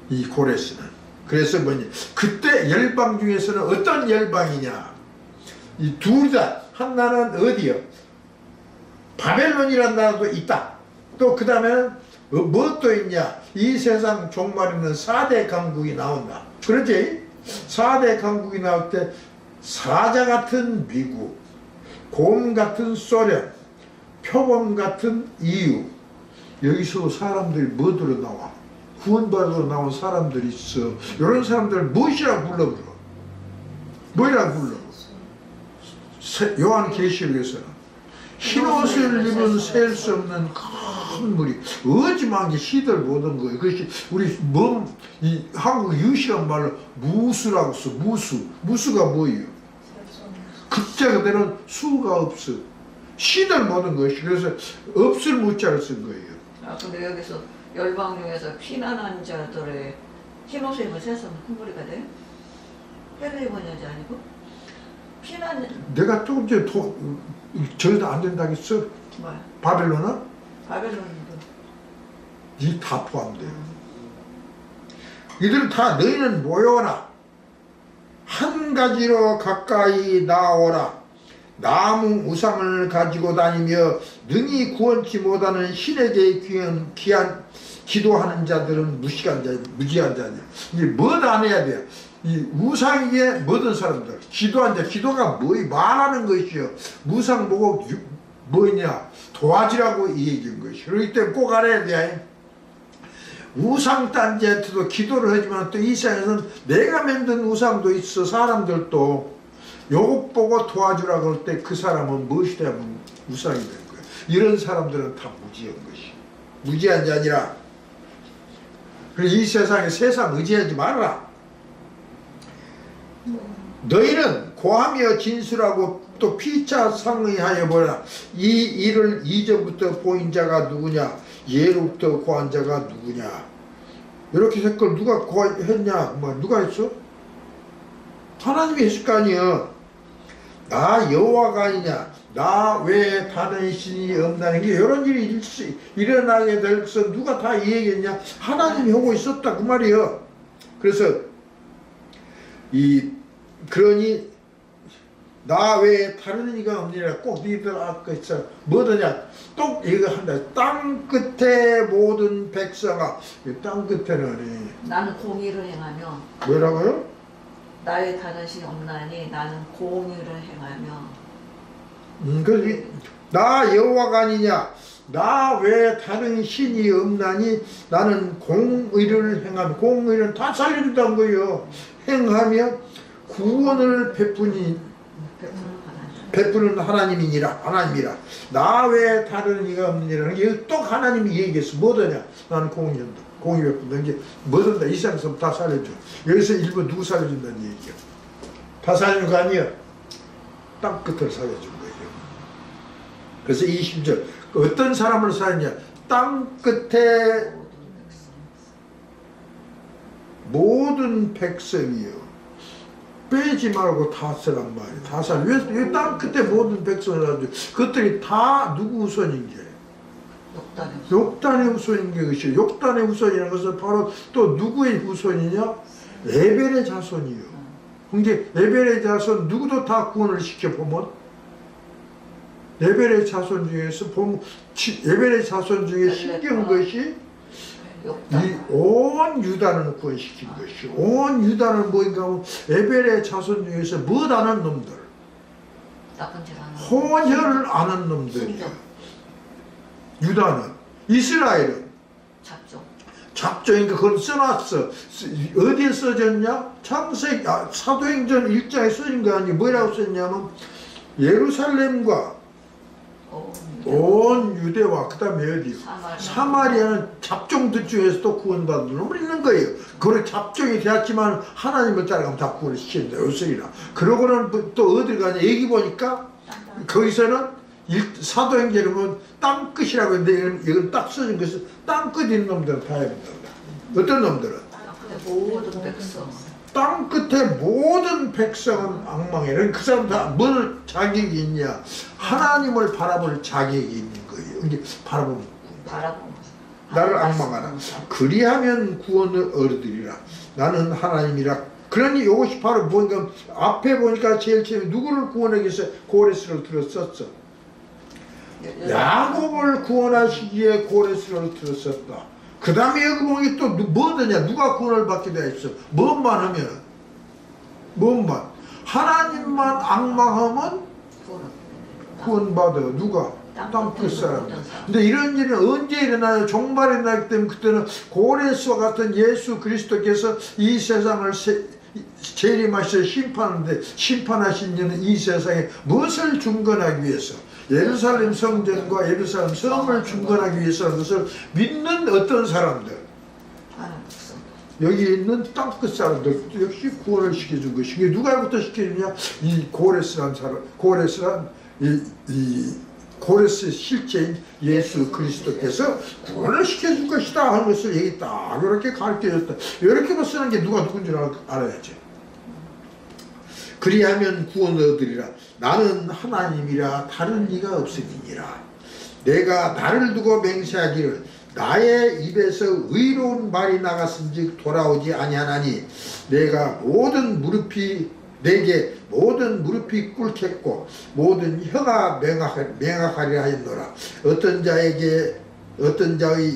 이 고레스는. 그래서 뭐냐? 그때 열방 중에서는 어떤 열방이냐? 이 둘 다. 하나는 어디요? 바벨론이라는 나라도 있다. 또 그 다음에는 무엇도 있냐? 이 세상 종말에는 4대 강국이 나온다. 그렇지? 4대 강국이 나올 때 사자 같은 미국, 곰 같은 소련, 표범 같은 EU. 여기서 사람들이 뭐들어 나와? 구원받으러 나온 사람들이 있어. 이런 사람들 무엇이라고 불러버려? 뭐라고 불러? 요한계시록에서는 흰옷을 입은 셀 수 없는 큰 물이 어지만 게 시들 보던 거예요. 그것이 우리 이 한국 유시란 말로 무수라고 써. 무수가 뭐예요? 극자 그대로는 수가 없어. 시들 보던 것이. 그래서 없을 무자를 쓴 거예요. 근데 여기서 열방 중에서 피난한 자들의 흰옷을 입은 셀 수 없는 큰 무리가 돼? 헤르의 번역이 아니고 피난 내가 조금 전에 저기도 안 된다고 했어. 뭐야? 바벨론은 바벨론도 이 다 포함돼요. 이들은 다 너희는 모여라. 한 가지로 가까이 나오라. 나무 우상을 가지고 다니며 능히 구원치 못하는 신에게 귀한 기도하는 자들은 무지한 자냐. 이제 뭐 안 해야 돼요? 이 우상에게 모든 사람들 기도한 자, 기도가 말하는 것이요. 우상 보고 뭐냐 도와주라고 이 얘기인 것이. 그렇기 때문에 꼭 알아야 돼. 우상 딴지한테도 기도를 하지만 또 이 세상에서는 내가 만든 우상도 있어. 사람들도 요것 보고 도와주라 그럴 때 그 사람은 무엇이 되면 우상이 되는 거야. 이런 사람들은 다 무지한 것이. 무지한 자니라. 그래서 이 세상에 세상 의지하지 말아라. 너희는 고하며 진술하고 또 피차 상의하여 보라. 이 일을 이전부터 보인 자가 누구냐? 예로부터 고한 자가 누구냐? 이렇게 색깔 누가 고했냐? 누가 했어? 하나님이 했을 거 아니야. 나 여호와가 아니냐? 나 외에 다른 신이 없다는 게 이런 일이 일어나게 될 것은 누가 다 얘기했냐? 하나님이 하고 있었다 그 말이에요. 그래서 그러니 나 외에 다른 이가 없느니라. 꼭 니들 아까 있어 뭐더냐? 또 이거 한다. 땅 끝에 모든 백성아. 땅 끝에는 나는 공의를 행하며 뭐라고요? 나의 다른 신이 없나니 나는 공의를 행하며 그래서 나 여호와가 아니냐? 나 외에 다른 신이 없나니 나는 공의를 행하며. 공의는 다 살려준다는 거예요. 행하며 구원을 베푸는 하나님이니라. 하나님이라. 나 외에 다른 이가 없느니라. 여기 또 하나님이 얘기했어. 뭐더냐? 나는 공의한다. 공의 베푼다. 이게 뭐든다. 이 세상에서 다 살려줘. 여기서 일부 누구 살려준다는 얘기야. 다 살려준 거 아니야. 땅 끝을 살려준 거예요. 그래서 20절 어떤 사람을 살렸냐? 땅 끝에 모든 백성이요. 빼지 말고 다 쓰란 말이야. 다 살. 왜 땅 끝에 모든 백성을 하죠? 그것들이 다 누구 후손인 게? 욕단의 후손인 게 것이요. 욕단의 후손이라는 것은 바로 또 누구의 후손이냐? 에벨의 자손이요. 근데 에벨의 자손 누구도 다 구원을 시켜보면 에벨의 자손 중에서 보면 에벨의 자손 중에 신기한 것이 이 온 유다는 구원시킨 것이. 온 유다는 뭐인가 하면 에벨의 자손 중에서 못하는 놈들, 혼혈을 아는 놈들이야. 유다는. 이스라엘은 잡종이니까 그걸 써놨어. 어디에 써졌냐? 사도행전 1장에 써진 거 아니야. 뭐라고 썼냐면 예루살렘과 온 유대와 그 다음에 어디요? 사마리아는 잡종들 중에서 또 구원받는 놈을 있는 거예요. 그걸 잡종이 되었지만 하나님을 따라가면 다 구원을 시킨다. 요소리라. 그러고는 또 어딜 가냐? 여기 보니까 거기서는 사도행전에 보면 땅끝이라고 했는데 이건 딱 써진 것은 땅끝 있는 놈들은 다 해야 된다. 어떤 놈들은? 모든 백성. 땅 끝에 모든 백성은 악망이라. 그 사람 다 뭘 자격이 있냐? 하나님을 바라볼 자격이 있는 거예요. 이게 바라보면 나를 악망하라. 그리하면 구원을 얻으리라. 나는 하나님이라. 그러니 이것이 바로 뭔가 앞에 보니까 제일 처음에 누구를 구원하기 위해서 고레스를 들었었어. 야곱을 구원하시기에 고레스를 들었었다. 그 다음에 여기 보니 또 뭐더냐? 누가 구원을 받게 되어 있어? 뭔만 하면? 뭔만? 하나님만 악망하면 구원받아. 누가? 땅끝 사람. 근데 이런 일은 언제 일어나요? 종말이 나기 때문에 그때는 고레스와 같은 예수 그리스도께서 이 세상을 재림하셔서 심판하는데, 심판하신 이는 이 세상에 무엇을 중건하기 위해서? 예루살렘 성전과 예루살렘 성을 중건하기 위해서라는 것을 믿는 어떤 사람들, 여기 있는 땅끝 사람들 역시 구원을 시켜준 것이. 이게 누가부터 시켜주냐? 이 고레스란 사람, 고레스란 고레스의 실제인 예수 그리스도께서 구원을 시켜줄 것이다 하는 것을 얘기 딱 이렇게 가르쳐줬다. 이렇게만 쓰는 게 누가 누군지 알아야지. 그리하면 구원을 얻으리라. 나는 하나님이라 다른 이가 없으니라. 내가 나를 두고 맹세하기를 나의 입에서 의로운 말이 나갔은즉 돌아오지 아니하나니 내가 내게 모든 무릎이 꿇겠고 모든 혀가 맹악하리라 하였노라. 어떤 자의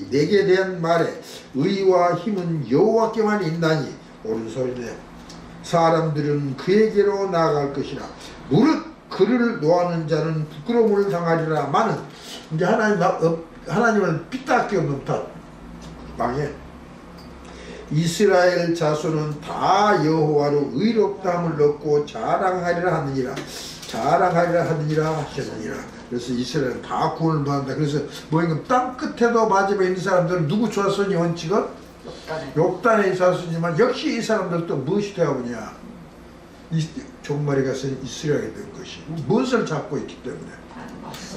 내게 대한 말에 의와 힘은 여호와께만 있나니 오른손이네. 사람들은 그에게로 나아갈 것이라. 무릇 그를 노하는 자는 부끄러움을 당하리라. 마는 이제 하나님을 삐딱게 없는 탓 망해. 이스라엘 자손은 다 여호와로 의롭다함을 얻고 자랑하리라 하느니라 그래서 이스라엘은 다 구원을 받는다. 그래서 뭐인가 땅 끝에도 마지막에 있는 사람들은 누구 자손이 원칙은? 욕단의 자손이지만 역시 이 사람들도 무엇이 되어보냐? 종말에 가서 이스라엘이 된 것이 무엇을 잡고 있기 때문에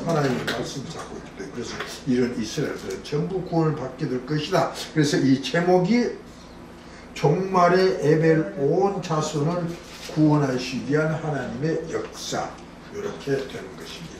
하나님의 말씀을 잡고 있기 때문에 그래서 이런 이스라엘들은 전부 구원을 받게 될 것이다. 그래서 이 제목이 종말의 에벨 온 자손을 구원하시기 위한 하나님의 역사 이렇게 되는 것입니다.